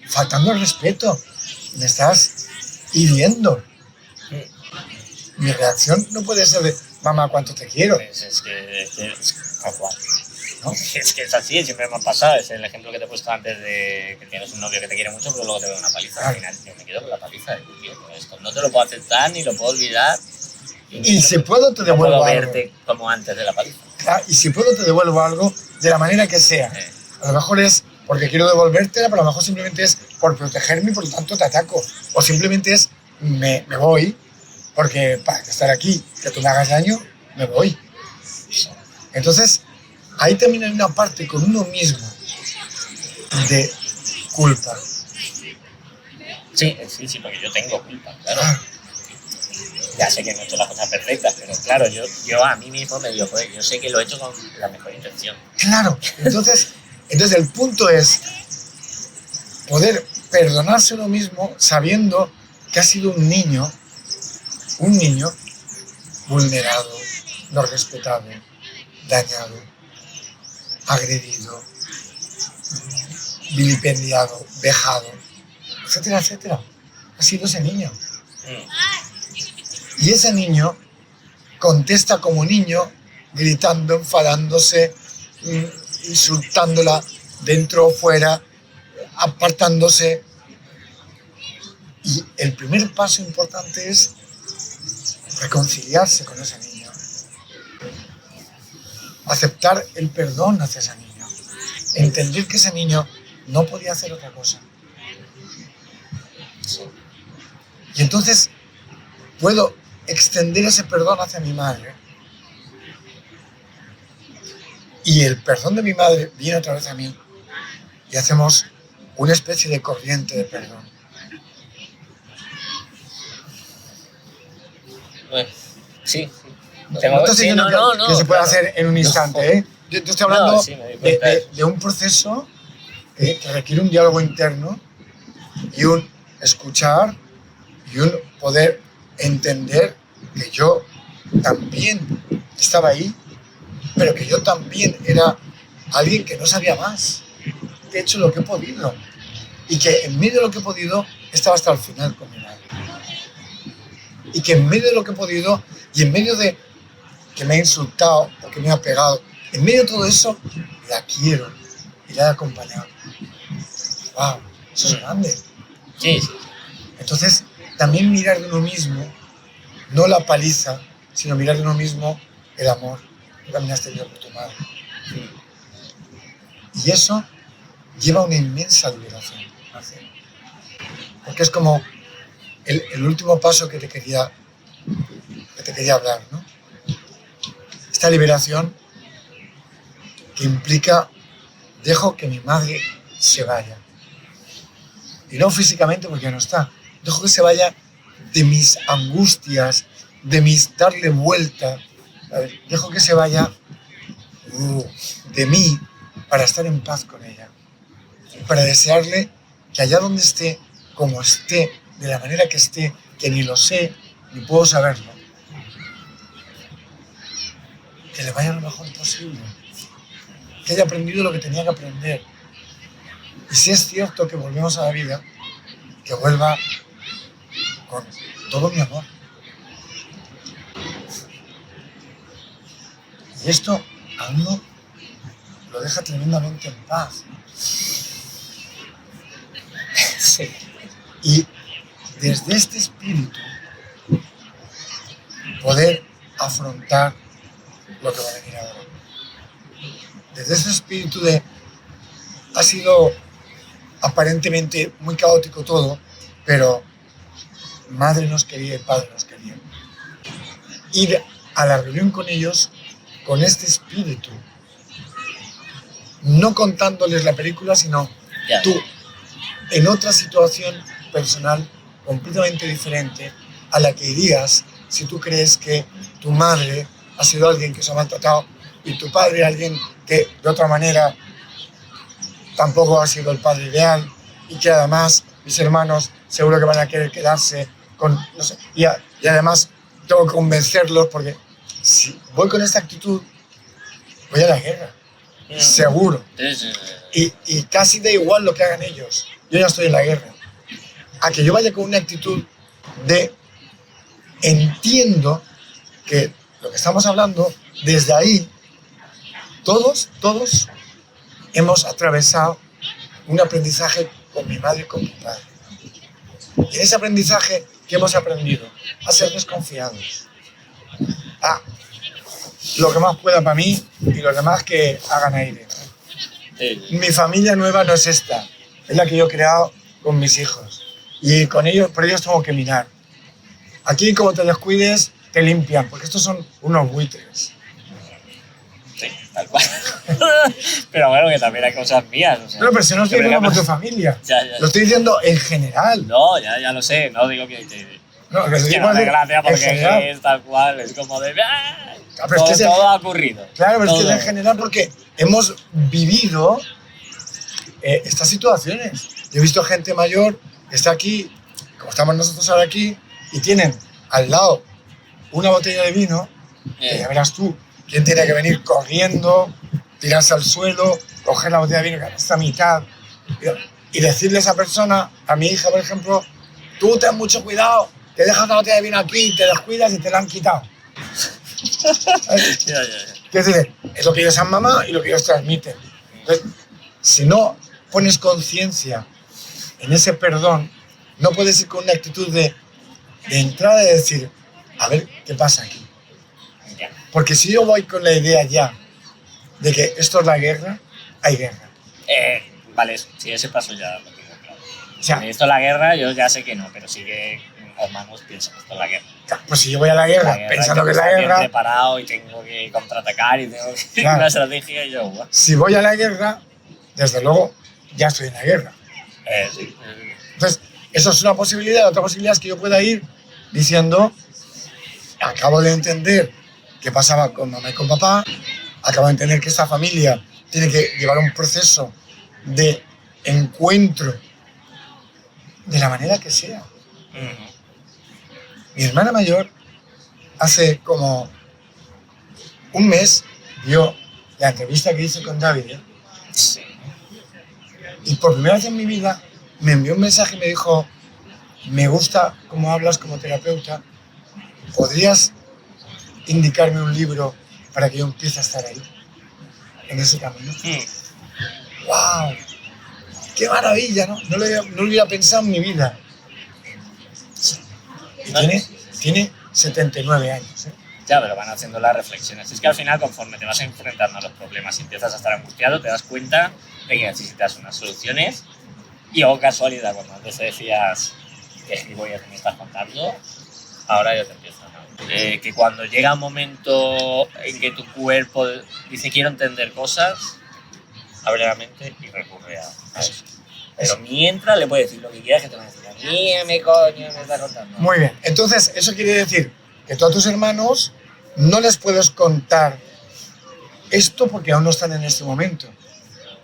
faltando el respeto, me estás hiriendo. Mi reacción no puede ser de, mamá, cuánto te quiero. Es que tal cual. ¿No? Es que es así, siempre me ha pasado. Es el ejemplo que te he puesto antes de que tienes un novio que te quiere mucho, pero luego te ve una paliza. Al final, yo me quedo con la paliza. Tío, esto no te lo puedo aceptar ni lo puedo olvidar. Y si puedo, te devuelvo algo. Verte como antes de la paliza. Y si puedo, te devuelvo algo de la manera que sea. A lo mejor es porque quiero devolvértela, pero a lo mejor simplemente es por protegerme y por lo tanto te ataco. O simplemente es, me voy, porque para estar aquí, que tú me hagas daño, me voy. Entonces, ahí también hay una parte con uno mismo de culpa. Sí, porque yo tengo culpa, claro. Ya sé que no he hecho las cosas perfectas, pero claro, yo a mí mismo me digo, joder, yo sé que lo he hecho con la mejor intención. Claro, entonces el punto es poder perdonarse uno mismo sabiendo que ha sido un niño vulnerado, no respetado, dañado, agredido, vilipendiado, vejado, etcétera, etcétera. Ha sido ese niño. Y ese niño contesta como niño, gritando, enfadándose, insultándola dentro o fuera, apartándose. Y el primer paso importante es reconciliarse con ese niño. Aceptar el perdón hacia ese niño. Entender que ese niño no podía hacer otra cosa. Y entonces puedo extender ese perdón hacia mi madre. Y el perdón de mi madre viene otra vez a mí. Y hacemos una especie de corriente de perdón. Bueno, sí. No estoy diciendo que se puede hacer en un instante, ¿eh? Yo estoy hablando de un proceso que requiere un diálogo interno y un escuchar y un poder entender que yo también estaba ahí, pero que yo también era alguien que no sabía más. He hecho lo que he podido. Y que en medio de lo que he podido, estaba hasta el final con mi madre. Y que en medio de lo que he podido, y en medio de que me ha insultado o que me ha pegado, en medio de todo eso, la quiero y la he acompañado. ¡Wow! Eso es grande. Sí, sí. Entonces, también mirar de uno mismo, no la paliza, sino mirar de uno mismo el amor que también has tenido por tu madre. Y eso lleva una inmensa liberación. Porque es como el último paso que te quería hablar, ¿no? Esta liberación que implica, dejo que mi madre se vaya. Y no físicamente porque ya no está. Dejo que se vaya de mis angustias, de mis darle vuelta. Dejo que se vaya de mí para estar en paz con ella. Para desearle que allá donde esté, como esté, de la manera que esté, que ni lo sé, ni puedo saberlo, que le vaya lo mejor posible. Que haya aprendido lo que tenía que aprender. Y si es cierto que volvemos a la vida, que vuelva con todo mi amor. Y esto a uno lo deja tremendamente en paz. Sí. Y desde este espíritu poder afrontar lo que va a venir ahora. Desde ese espíritu de ha sido aparentemente muy caótico todo, pero madre nos quería y padre nos quería. Ir a la reunión con ellos con este espíritu, no contándoles la película, sino tú en otra situación personal completamente diferente a la que irías si tú crees que tu madre ha sido alguien que se ha maltratado y tu padre alguien que de otra manera tampoco ha sido el padre ideal y que además mis hermanos seguro que van a querer quedarse con, no sé, y además tengo que convencerlos porque si voy con esta actitud voy a la guerra, seguro. Y casi da igual lo que hagan ellos, yo ya estoy en la guerra. A que yo vaya con una actitud de entiendo que lo que estamos hablando, desde ahí, todos hemos atravesado un aprendizaje con mi madre y con mi padre. Y en ese aprendizaje, ¿qué hemos aprendido? A ser desconfiados. A lo que más pueda para mí y los demás que hagan aire. Mi familia nueva no es esta, es la que yo he creado con mis hijos. Y con ellos, por ellos tengo que mirar. Aquí, como te descuides, te limpian, porque estos son unos buitres. Sí, tal cual. Pero bueno, que también hay cosas mías. O sea, pero si no estoy diciendo por tu familia. Ya. Lo estoy diciendo en general. No, ya lo sé. No digo que no, que no hace gracia porque es tal cual. Es como de... Claro, todo ha ocurrido. Claro, pero todo. Es que es en general porque hemos vivido estas situaciones. Yo he visto gente mayor que está aquí, como estamos nosotros ahora aquí, y tienen al lado una botella de vino, que ya verás tú, quién tiene que venir corriendo, tirarse al suelo, coger la botella de vino que está a mitad, y decirle a esa persona, a mi hija, por ejemplo, tú ten mucho cuidado, te dejas la botella de vino aquí, te descuidas y te la han quitado. Es decir, es lo que ellos han mamado y lo que ellos transmiten. Entonces, si no pones conciencia en ese perdón, no puedes ir con una actitud de entrada y decir, a ver qué pasa aquí. Porque si yo voy con la idea ya de que esto es la guerra, hay guerra. Vale, sí, ese paso ya lo tengo claro. O sea, si esto es la guerra, yo ya sé que no, pero sí que hermanos piensan esto es la guerra. Pues si yo voy a la guerra pensando que es la guerra, preparado y tengo que contraatacar y tengo que una estrategia y yo. Bueno. Si voy a la guerra, desde luego ya estoy en la guerra. Sí. Entonces, eso es una posibilidad. Otra posibilidad es que yo pueda ir diciendo, acabo de entender qué pasaba con mamá y con papá, acabo de entender que esta familia tiene que llevar un proceso de encuentro de la manera que sea. Mi hermana mayor hace como un mes vio la entrevista que hice con David, Sí. y por primera vez en mi vida me envió un mensaje y me dijo, me gusta cómo hablas como terapeuta, ¿podrías indicarme un libro para que yo empiece a estar ahí, en ese camino? ¡Wow! ¡Qué maravilla! No lo hubiera pensado en mi vida. Y tiene 79 años. Ya, pero van haciendo las reflexiones. Es que al final, conforme te vas enfrentando a los problemas y empiezas a estar angustiado, te das cuenta de que necesitas unas soluciones. Y oh, casualidad, cuando antes decías qué gilipollas me estás contando, ahora ya te empieza, ¿no? Que cuando llega un momento en que tu cuerpo dice quiero entender cosas, abre la mente y recurre a eso. Pero mientras le puedes decir lo que quieras, que te van a decir, a mí me coño me estás contando. Muy bien, entonces eso quiere decir que tú a tus hermanos no les puedes contar esto porque aún no están en este momento.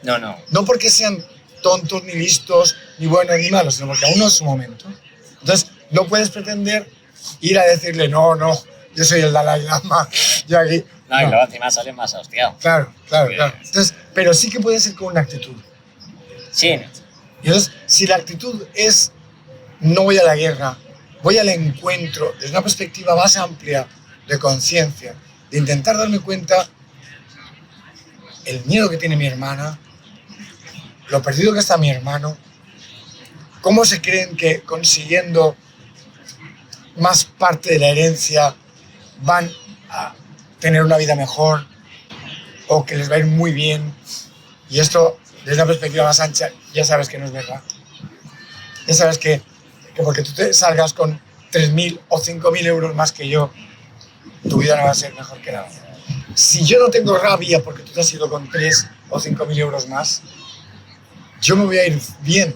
No, no. No porque sean tontos, ni listos, ni buenos, ni malos, sino porque aún no es su momento. Entonces, no puedes pretender ir a decirle, no, yo soy el Dalai Lama, yo aquí... No, y luego encima sales más hostiado. Claro. Entonces, pero sí que puede ser con una actitud. Sí. Y entonces, si la actitud es, no voy a la guerra, voy al encuentro, desde una perspectiva más amplia de conciencia, de intentar darme cuenta el miedo que tiene mi hermana, lo perdido que está mi hermano, cómo se creen que consiguiendo más parte de la herencia van a tener una vida mejor o que les va a ir muy bien. Y esto, desde una perspectiva más ancha, ya sabes que no es verdad. Ya sabes que porque tú te salgas con 3.000 o 5.000 euros más que yo, tu vida no va a ser mejor que nada. Si yo no tengo rabia porque tú te has ido con 3 o 5.000 euros más, yo me voy a ir bien.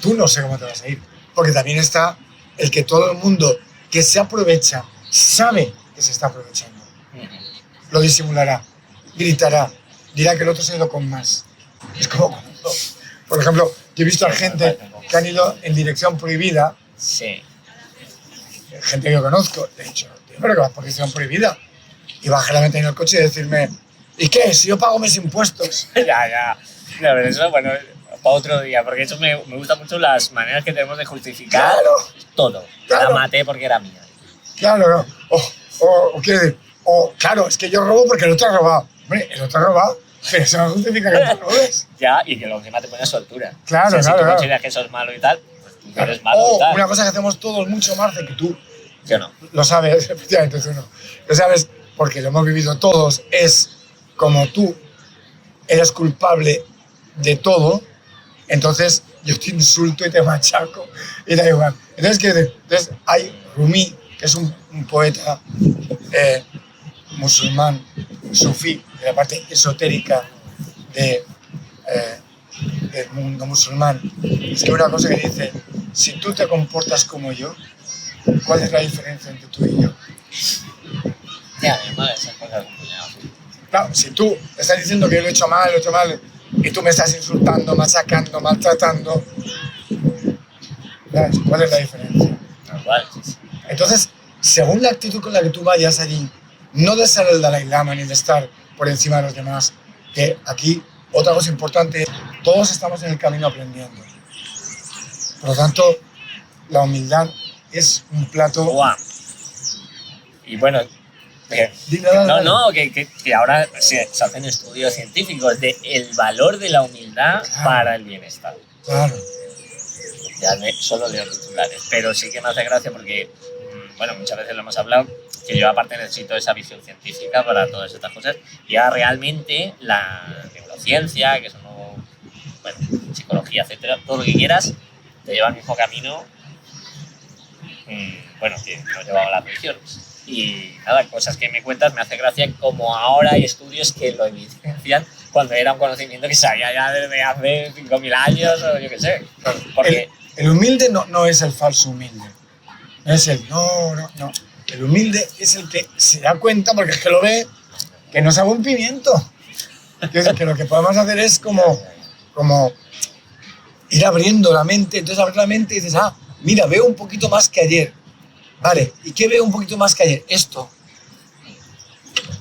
Tú no sé cómo te vas a ir. Porque también está el que todo el mundo que se aprovecha sabe que se está aprovechando. Lo disimulará, gritará, dirá que el otro se ha ido con más. Es como cuando, por ejemplo, yo he visto a gente que han ido en dirección prohibida. Sí. Gente que yo conozco. Le he dicho, tío, pero que vas por dirección prohibida. Y bajar la ventana en el coche y decirme, ¿y qué? Si yo pago mis impuestos. Ya. No, pero eso, bueno, para otro día, porque eso me gustan mucho las maneras que tenemos de justificar todo. Claro. La maté porque era mía. Claro, no. O quiero decir, claro, es que yo robo porque el otro ha robado. Hombre, el otro ha robado, pero eso no justifica que tú robes. Ya, y que lo encima te pone a su altura. Claro, o sea, claro. Si tú consideras que eso es malo y tal, pues tú eres malo y tal. Una cosa que hacemos todos mucho más de que tú. Yo no. Lo sabes, efectivamente tú no. Lo sabes porque lo hemos vivido todos. Es como tú eres culpable de todo, entonces yo te insulto y te machaco y da igual. Entonces hay Rumi, que es un poeta musulmán, sufí, de la parte esotérica del mundo musulmán. Es que una cosa que dice, si tú te comportas como yo, ¿cuál es la diferencia entre tú y yo? Ya, además esas cosas complicadas. Claro, si tú estás diciendo que yo lo he hecho mal, y tú me estás insultando, machacando, maltratando, ¿sabes? ¿Cuál es la diferencia? Igual, sí. Entonces, según la actitud con la que tú vayas allí, no de ser el Dalai Lama ni de estar por encima de los demás, que aquí, otra cosa importante, todos estamos en el camino aprendiendo. Por lo tanto, la humildad es un plato... ¡Guau! Y bueno... que ahora se hacen estudios científicos del valor de la humildad para el bienestar. Claro. Ya solo leo titulares, pero sí que me hace gracia porque, bueno, muchas veces lo hemos hablado, que yo aparte necesito esa visión científica para todas estas cosas, y ahora realmente la neurociencia, que son, bueno, psicología, etcétera, todo lo que quieras, te lleva al mismo camino, bueno, que nos llevaba a las religiones. Y nada, cosas que me cuentas me hace gracia como ahora hay estudios que lo evidencian cuando era un conocimiento que sabía ya desde hace 5.000 años o yo qué sé. Porque el humilde no es el falso humilde. No es el no. El humilde es el que se da cuenta, porque es que lo ve, que no sabe un pimiento. Que lo que podemos hacer es como ir abriendo la mente. Entonces abres la mente y dices, mira, veo un poquito más que ayer. Vale, ¿y qué veo un poquito más que ayer? Esto.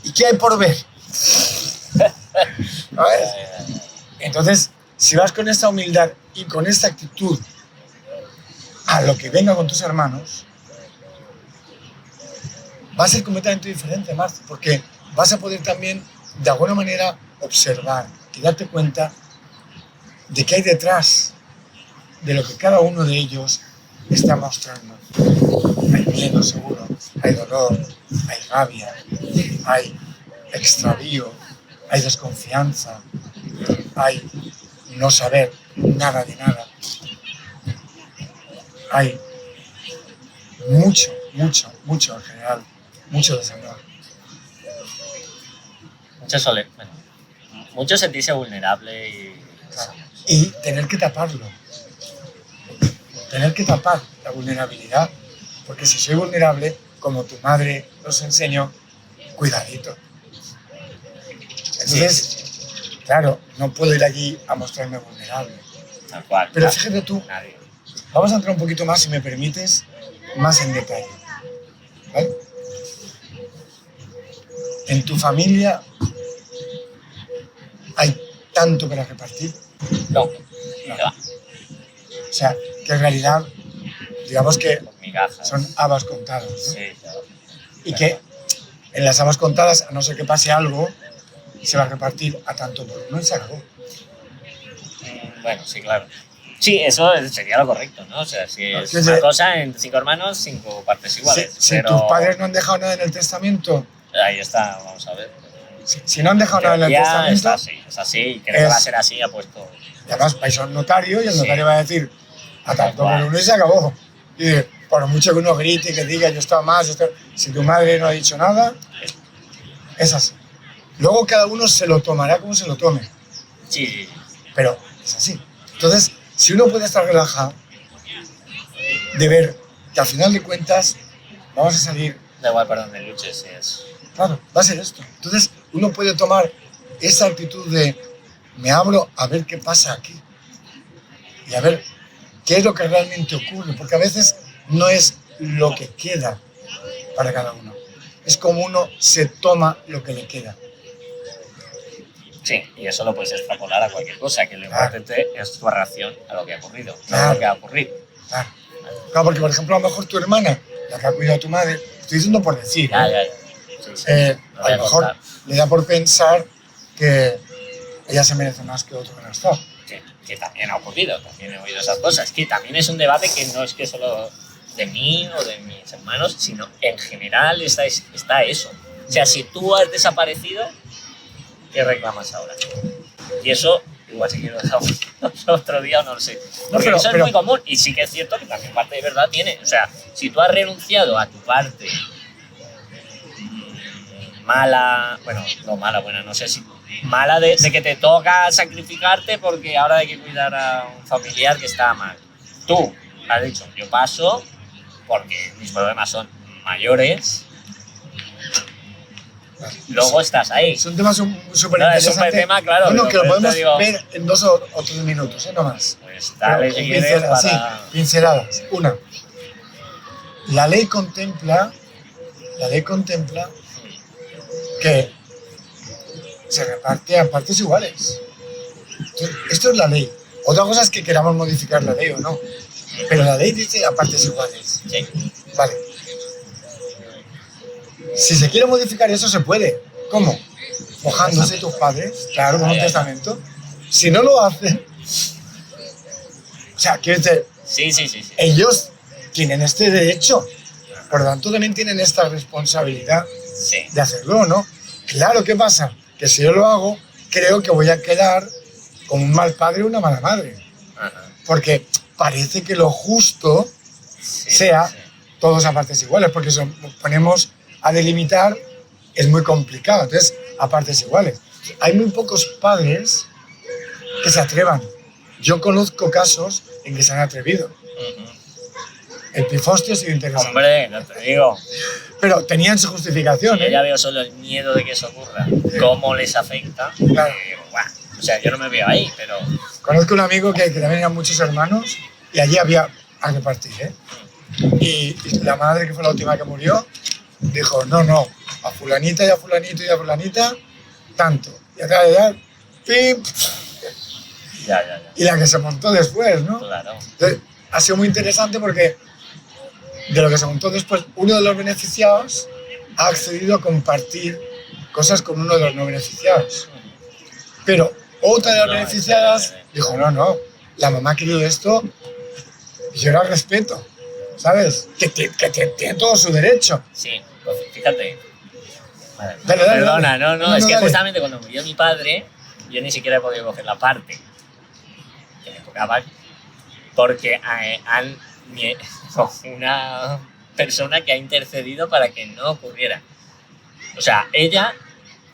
¿Y qué hay por ver? ¿Sabes? Entonces, si vas con esta humildad y con esta actitud a lo que venga con tus hermanos, va a ser completamente diferente, Marce, porque vas a poder también, de alguna manera, observar y darte cuenta de qué hay detrás de lo que cada uno de ellos está mostrando. Hay miedo, seguro, hay dolor, hay rabia, hay extravío, hay desconfianza, hay no saber nada de nada. Hay mucho en general, mucho desamor. Mucho sentirse vulnerable y... Claro. Y tener que taparlo. Tener que tapar la vulnerabilidad. Porque si soy vulnerable, como tu madre nos enseñó, cuidadito. Entonces, claro, no puedo ir allí a mostrarme vulnerable. Tal cual. Pero claro, fíjate tú, nadie. vamos a entrar un poquito más, si me permites, más en detalle. ¿Vale? En tu familia hay tanto para repartir. No. O sea, que en realidad, digamos que Migajas. son habas contadas, ¿no? Sí, claro. Y que en las habas contadas, a no ser que pase algo, se va a repartir a tanto por uno y se acabó. Bueno, sí, claro. Sí, eso sería lo correcto, ¿no? O sea, si es una cosa, en 5 hermanos, 5 partes iguales. Si pero... tus padres no han dejado nada en el testamento, Ahí está, vamos a ver. si no han dejado nada en el testamento, es así, y creo que va a ser así, apuesto. Y además vais a un notario y el notario va a decir a tanto por uno y se acabó. Y por mucho que uno grite y que diga yo estaba más, si tu madre no ha dicho nada, es así. Luego cada uno se lo tomará como se lo tome. Sí. Pero es así. Entonces, si uno puede estar relajado de ver que al final de cuentas vamos a salir... Da igual para donde luches, es... Claro, va a ser esto. Entonces, uno puede tomar esa actitud de me abro a ver qué pasa aquí y a ver qué es lo que realmente ocurre, porque a veces no es lo que queda para cada uno, es como uno se toma lo que le queda. Sí, y eso lo puedes extrapolar a cualquier cosa, que lo importante es tu reacción a lo que ha ocurrido, Claro. no lo que ha ocurrido. Claro. Claro, porque por ejemplo a lo mejor tu hermana, la que ha cuidado a tu madre, estoy diciendo por decir, Ya. Sí. a lo mejor le da por pensar que ella se merece más que otro que no está. Que también ha ocurrido, también he oído esas cosas, que también es un debate que no es que solo de mí o de mis hermanos, sino en general está eso. O sea, si tú has desaparecido, ¿qué reclamas ahora? Y eso, igual si quiero dejamos otro día o no lo sé. Porque eso es muy común y sí que es cierto que también parte de verdad tiene. O sea, si tú has renunciado a tu parte mala, bueno, no mala, bueno, no sé si mala de que te toca sacrificarte porque ahora hay que cuidar a un familiar que está mal. Tú has dicho, yo paso porque mis problemas son mayores. Luego estás ahí. Es un tema súper interesante. Es un tema, claro. Bueno, que lo podemos ver en 2 o 3 minutos, no más. Pues dale si quieres para... Sí, pinceladas. Una, la ley contempla que se reparte a partes iguales. Entonces, esto es la ley. Otra cosa es que queramos modificar la ley o no. Pero la ley dice a partes iguales. Sí. Vale. Si se quiere modificar eso, se puede. ¿Cómo? Mojándose tus padres, claro, con un testamento. Si no lo hacen... O sea, quiero decir... Sí. Ellos tienen este derecho. Por lo tanto, también tienen esta responsabilidad de hacerlo, ¿no? Claro, ¿qué pasa? Que si yo lo hago, creo que voy a quedar como un mal padre o una mala madre. Porque parece que lo justo sea todos a partes iguales, porque si nos ponemos a delimitar es muy complicado. Entonces, a partes iguales. Hay muy pocos padres que se atrevan. Yo conozco casos en que se han atrevido. El pifostio ha sido interesante. Hombre, no te digo. Pero tenían su justificación. Yo ya veo solo el miedo de que eso ocurra, cómo les afecta. Claro. O sea, yo no me veo ahí, pero... Conozco un amigo que también eran muchos hermanos y allí había a repartir, ¿eh? Y la madre, que fue la última que murió, dijo, no, a fulanita y a fulanito y a fulanita, tanto. y atrás de dar, ¡pim! Ya. Y la que se montó después, ¿no? Claro. Entonces, ha sido muy interesante porque de lo que se montó después, uno de los beneficiados ha accedido a compartir cosas con uno de los no beneficiados. Pero otra de las beneficiadas dijo, no, la mamá ha querido esto y yo la respeto, ¿sabes? Que tiene todo su derecho. Sí, pues fíjate. Vale, Dale, perdona, dale. no, es que dale. justamente cuando murió mi padre, yo ni siquiera he podido coger la parte que me tocaba, porque una persona que ha intercedido para que no ocurriera. O sea, ella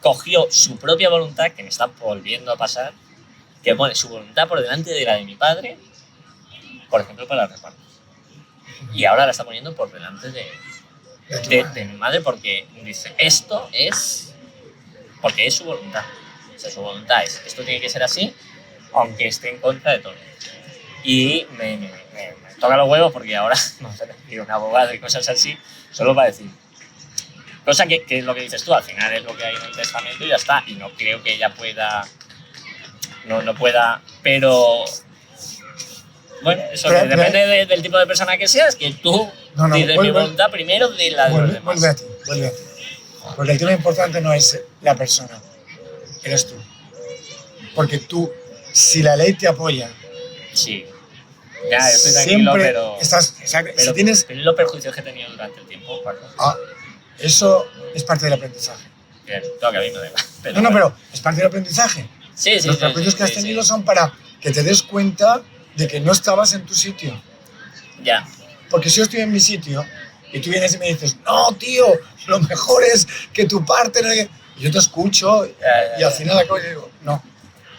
cogió su propia voluntad, que me está volviendo a pasar, que pone su voluntad por delante de la de mi padre, por ejemplo, para el reparto. Y ahora la está poniendo por delante de mi madre, porque dice, esto es... porque es su voluntad. O sea, su voluntad es, esto tiene que ser así, aunque esté en contra de todo. Y me toca los huevos porque ahora no sé, un abogado y cosas así, solo para decir. Cosa que es lo que dices tú, al final es lo que hay en el testamento y ya está. Y no creo que ella pueda... No pueda, pero... Bueno, eso depende del tipo de persona que seas, que tú dices mi voluntad primero de la de los demás. Vuelve a ti. Porque el tema importante no es la persona, eres tú. Porque tú, si la ley te apoya... Sí. Ya, estoy tranquilo, pero... si tienes... Pero los perjuicios que he tenido durante el tiempo, Paco. Eso es parte del aprendizaje. Bien, todo que a mí no deba. Pero es parte del aprendizaje. Sí. Los perjuicios que has tenido son para que te des cuenta de que no estabas en tu sitio. Ya. Porque si yo estoy en mi sitio y tú vienes y me dices, no, tío, lo mejor es que tu parte... Y yo te escucho y al final acabo y digo, no.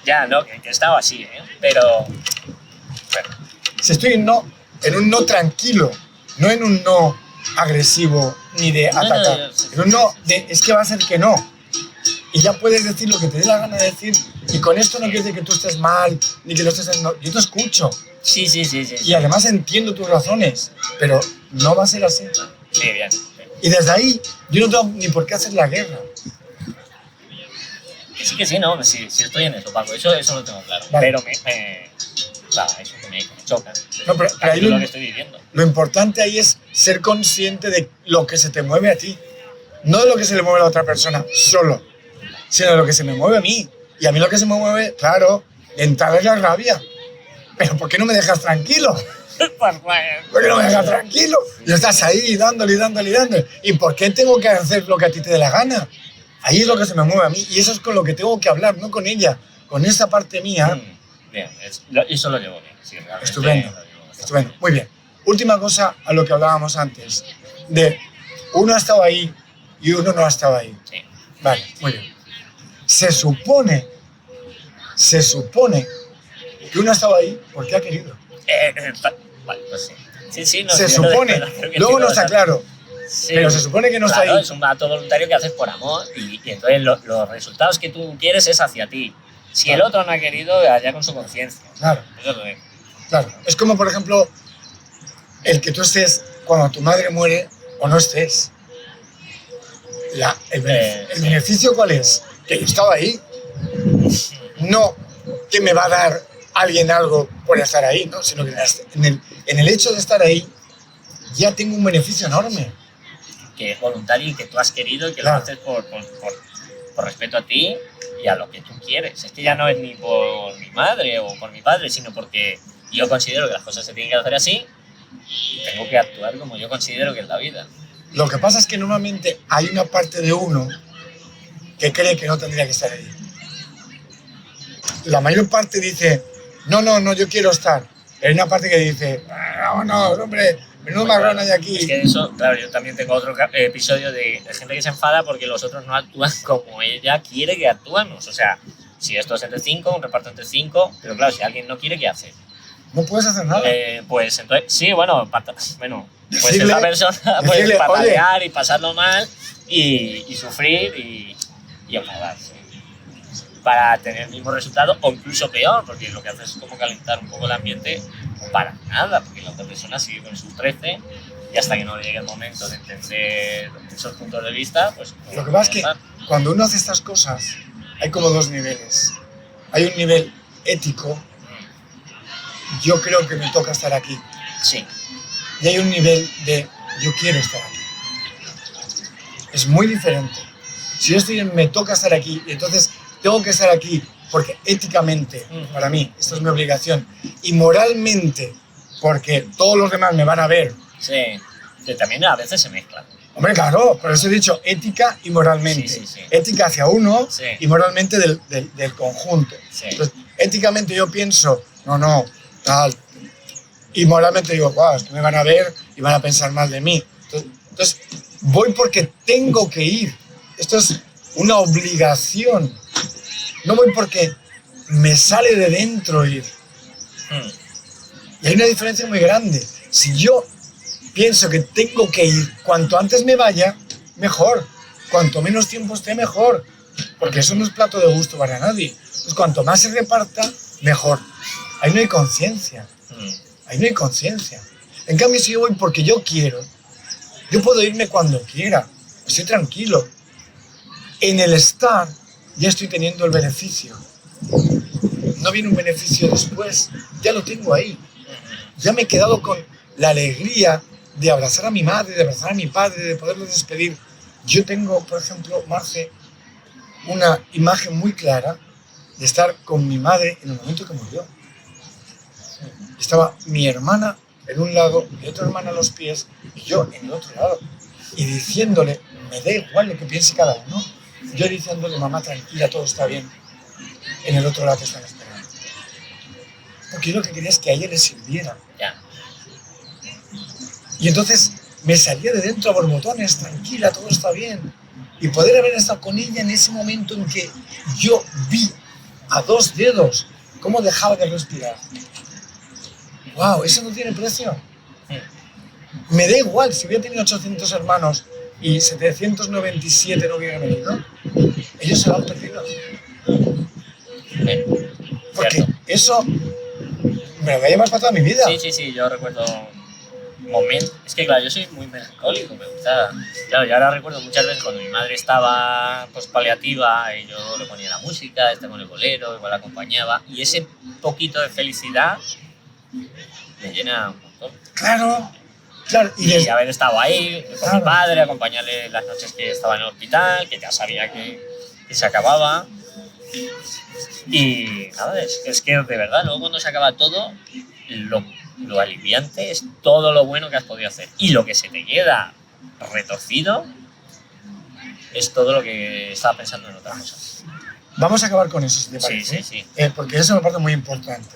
Ya, no, que he estado así, ¿eh? Pero... Bueno. Si estoy en un no tranquilo, no en un no agresivo ni de atacar, en un no de es que va a ser que no. Y ya puedes decir lo que te dé la gana de decir, y con esto no quiere decir que tú estés mal, ni que lo estés haciendo. Yo te escucho. Sí. Y además entiendo tus razones, pero no va a ser así. Sí, bien. Y desde ahí, yo no tengo ni por qué hacer la guerra. Sí, no, sí estoy en eso, Paco, eso lo tengo claro. Vale. Pero claro, eso que me choca. No, pero ahí lo que estoy viviendo. Lo importante ahí es ser consciente de lo que se te mueve a ti. No de lo que se le mueve a la otra persona, solo, sino de lo que se me mueve a mí. Y a mí lo que se me mueve, claro, de entrada es la rabia. Pero ¿por qué no me dejas tranquilo? ¿Por qué no me dejas tranquilo? Y estás ahí dándole. ¿Y por qué tengo que hacer lo que a ti te dé la gana? Ahí es lo que se me mueve a mí. Y eso es con lo que tengo que hablar, no con ella. Con esa parte mía. Bien, eso lo llevo bien. Sí, Estupendo. Muy bien. Última cosa a lo que hablábamos antes. De uno ha estado ahí y uno no ha estado ahí. Sí. Vale, muy bien. Se supone que uno ha estado ahí porque ha querido. Vale, pues sí. Sí, no, se supone. Luego no está claro. Sí, pero se supone que no está ahí. Es un acto voluntario que haces por amor y entonces los resultados que tú quieres es hacia ti. Si el otro no ha querido, allá con su conciencia. Claro. Eso lo es. Claro. Es como, por ejemplo, el que tú estés cuando tu madre muere o no estés. ¿El beneficio cuál es? Que yo estaba ahí. No que me va a dar alguien algo por estar ahí, ¿no? Sino que en el hecho de estar ahí ya tengo un beneficio enorme. Que es voluntario y que tú has querido y que claro. Lo haces por respeto a ti y a lo que tú quieres. Es que ya no es ni por mi madre o por mi padre, sino porque yo considero que las cosas se tienen que hacer así y tengo que actuar como yo considero que es la vida. Lo que pasa es que normalmente hay una parte de uno que cree que no tendría que estar ahí. La mayor parte dice, no, yo quiero estar. Pero hay una parte que dice, no, hombre, menudo marrón hay aquí. Es que eso, claro, yo también tengo otro episodio de gente que se enfada porque los otros no actúan como ella quiere que actuemos. O sea, si esto es entre 5, un reparto entre 5, pero claro, si alguien no quiere, ¿qué hace? No puedes hacer nada. Pues entonces, sí, bueno, pues esa persona puede patalear y pasarlo mal y sufrir y enfadarse para tener el mismo resultado o incluso peor, porque lo que hace es como calentar un poco el ambiente para nada, porque la otra persona sigue con sus 13 y hasta que no llegue el momento de entender esos puntos de vista, pues... Lo que pasa es que cuando uno hace estas cosas, hay como dos niveles. Hay un nivel ético, yo creo que me toca estar aquí. Sí. Y hay un nivel de yo quiero estar aquí. Es muy diferente. Si yo estoy en me toca estar aquí, y entonces tengo que estar aquí porque éticamente, para mí, esto es mi obligación, y moralmente, porque todos los demás me van a ver. Sí, que también a veces se mezclan. Hombre, claro, por eso he dicho ética y moralmente. Sí. Ética hacia uno Sí. y moralmente del conjunto. Sí. Entonces, éticamente yo pienso, no, tal. Y moralmente digo, wow, es que me van a ver y van a pensar mal de mí. Entonces voy porque tengo que ir. Esto es una obligación. No voy porque me sale de dentro ir. Y hay una diferencia muy grande. Si yo pienso que tengo que ir, cuanto antes me vaya, mejor. Cuanto menos tiempo esté, mejor. Porque eso no es plato de gusto para nadie. Entonces, cuanto más se reparta, mejor. Ahí no hay conciencia. Ahí no hay conciencia. En cambio, si yo voy porque yo quiero, yo puedo irme cuando quiera. Estoy tranquilo. En el estar, ya estoy teniendo el beneficio. No viene un beneficio después. Ya lo tengo ahí. Ya me he quedado con la alegría de abrazar a mi madre, de abrazar a mi padre, de poderlos despedir. Yo tengo, por ejemplo, Marce, una imagen muy clara de estar con mi madre en el momento que murió. Estaba mi hermana en un lado, mi otra hermana a los pies y yo en el otro lado. Y diciéndole, me da igual lo que piense cada uno, yo diciéndole, mamá, tranquila, todo está bien. En el otro lado te están esperando. Porque yo lo que quería es que a ella le sirviera. Ya. Y entonces me salía de dentro a borbotones, tranquila, todo está bien. Y poder haber estado con ella en ese momento en que yo vi a dos dedos cómo dejaba de respirar. ¡Wow! Eso no tiene precio. Me da igual, si hubiera tenido 800 hermanos y 797 no hubieran venido, ellos se lo han perdido. Porque Cierto. eso me lo voy a llevar para toda mi vida. Sí, yo recuerdo momentos. Es que claro, yo soy muy melancólico, me gusta. Claro, yo ahora recuerdo muchas veces cuando mi madre estaba pues paliativa y yo le ponía la música, estaba con el bolero, igual la acompañaba, y ese poquito de felicidad me llena un montón. Claro. Y haber estado ahí con Claro. mi padre, acompañarle las noches que estaba en el hospital, que ya sabía que se acababa. Y nada, es que de verdad, luego cuando se acaba todo, lo aliviante es todo lo bueno que has podido hacer. Y lo que se te queda retorcido es todo lo que estaba pensando en otra cosa. Vamos a acabar con eso, si te parece. Sí. Porque eso me parece muy importante.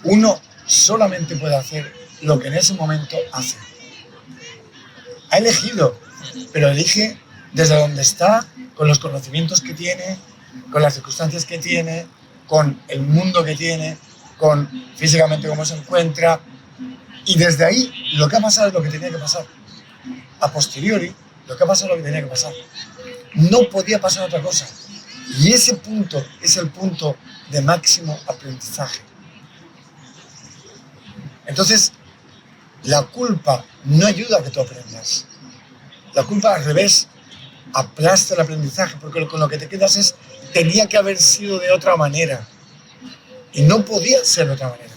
Uno solamente puede hacer lo que en ese momento hace. Ha elegido, pero elige desde donde está, con los conocimientos que tiene, con las circunstancias que tiene, con el mundo que tiene, con físicamente cómo se encuentra. Y desde ahí, lo que ha pasado es lo que tenía que pasar. A posteriori, lo que ha pasado es lo que tenía que pasar. No podía pasar otra cosa. Y ese punto es el punto de máximo aprendizaje. Entonces, la culpa no ayuda a que tú aprendas. La culpa, al revés, aplasta el aprendizaje, porque con lo que te quedas es, tenía que haber sido de otra manera. Y no podía ser de otra manera.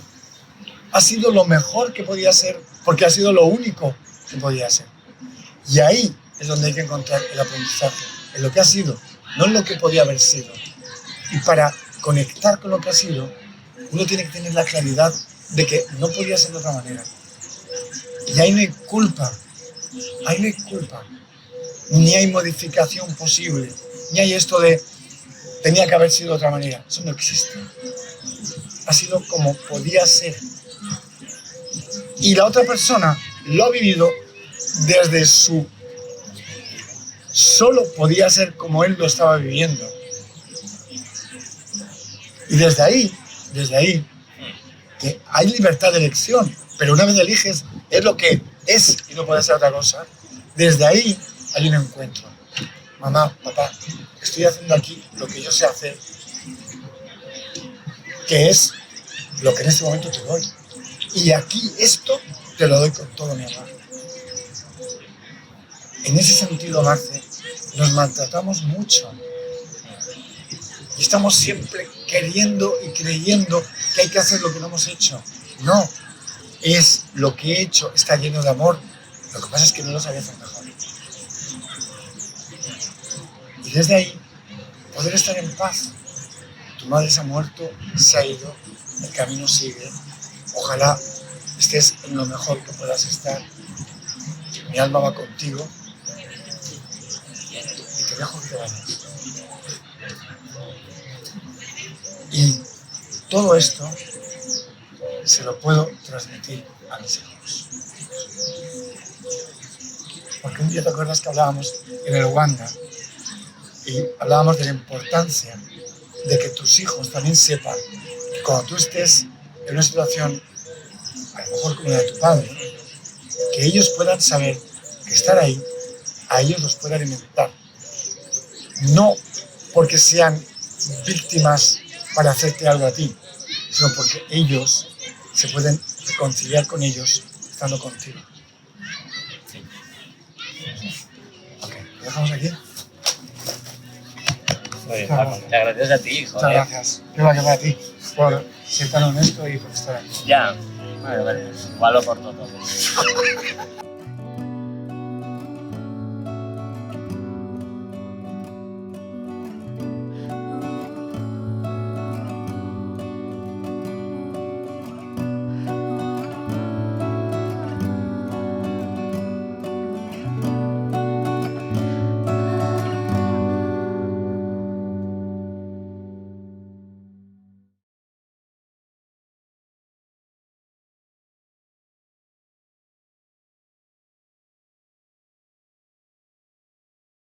Ha sido lo mejor que podía ser, porque ha sido lo único que podía ser. Y ahí es donde hay que encontrar el aprendizaje, en lo que ha sido, no en lo que podía haber sido. Y para conectar con lo que ha sido, uno tiene que tener la claridad de que no podía ser de otra manera. Y ahí no hay culpa, ahí no hay culpa, ni hay modificación posible, ni hay esto de tenía que haber sido de otra manera. Eso no existe. Ha sido como podía ser. Y la otra persona lo ha vivido desde su... Solo podía ser como él lo estaba viviendo. Y desde ahí, que hay libertad de elección, pero una vez eliges, es lo que es y no puede ser otra cosa. Desde ahí hay un encuentro. Mamá, papá, estoy haciendo aquí lo que yo sé hacer, que es lo que en este momento te doy. Y aquí esto te lo doy con todo mi amor. En ese sentido, Marce, nos maltratamos mucho. estamos siempre queriendo y creyendo que hay que hacer lo que no hemos hecho. No, es lo que he hecho, está lleno de amor. Lo que pasa es que no lo sabía hacer mejor. Y desde ahí, poder estar en paz. Tu madre se ha muerto, se ha ido, el camino sigue. Ojalá estés en lo mejor que puedas estar. Mi alma va contigo y te dejo que te vayas. Y todo esto se lo puedo transmitir a mis hijos. Porque un día te acuerdas que hablábamos en el Wanda y hablábamos de la importancia de que tus hijos también sepan que cuando tú estés en una situación, a lo mejor como la de tu padre, que ellos puedan saber que estar ahí a ellos los puede alimentar. No porque sean víctimas para hacerte algo a ti, sino porque ellos se pueden reconciliar con ellos estando contigo. Ok, ¿lo dejamos aquí? Muy bien, Paco. Muchas gracias a ti, Muchas joder. gracias. Que va a ti por ser tan honesto y por estar aquí. Ya. Vale, igual lo corto todo.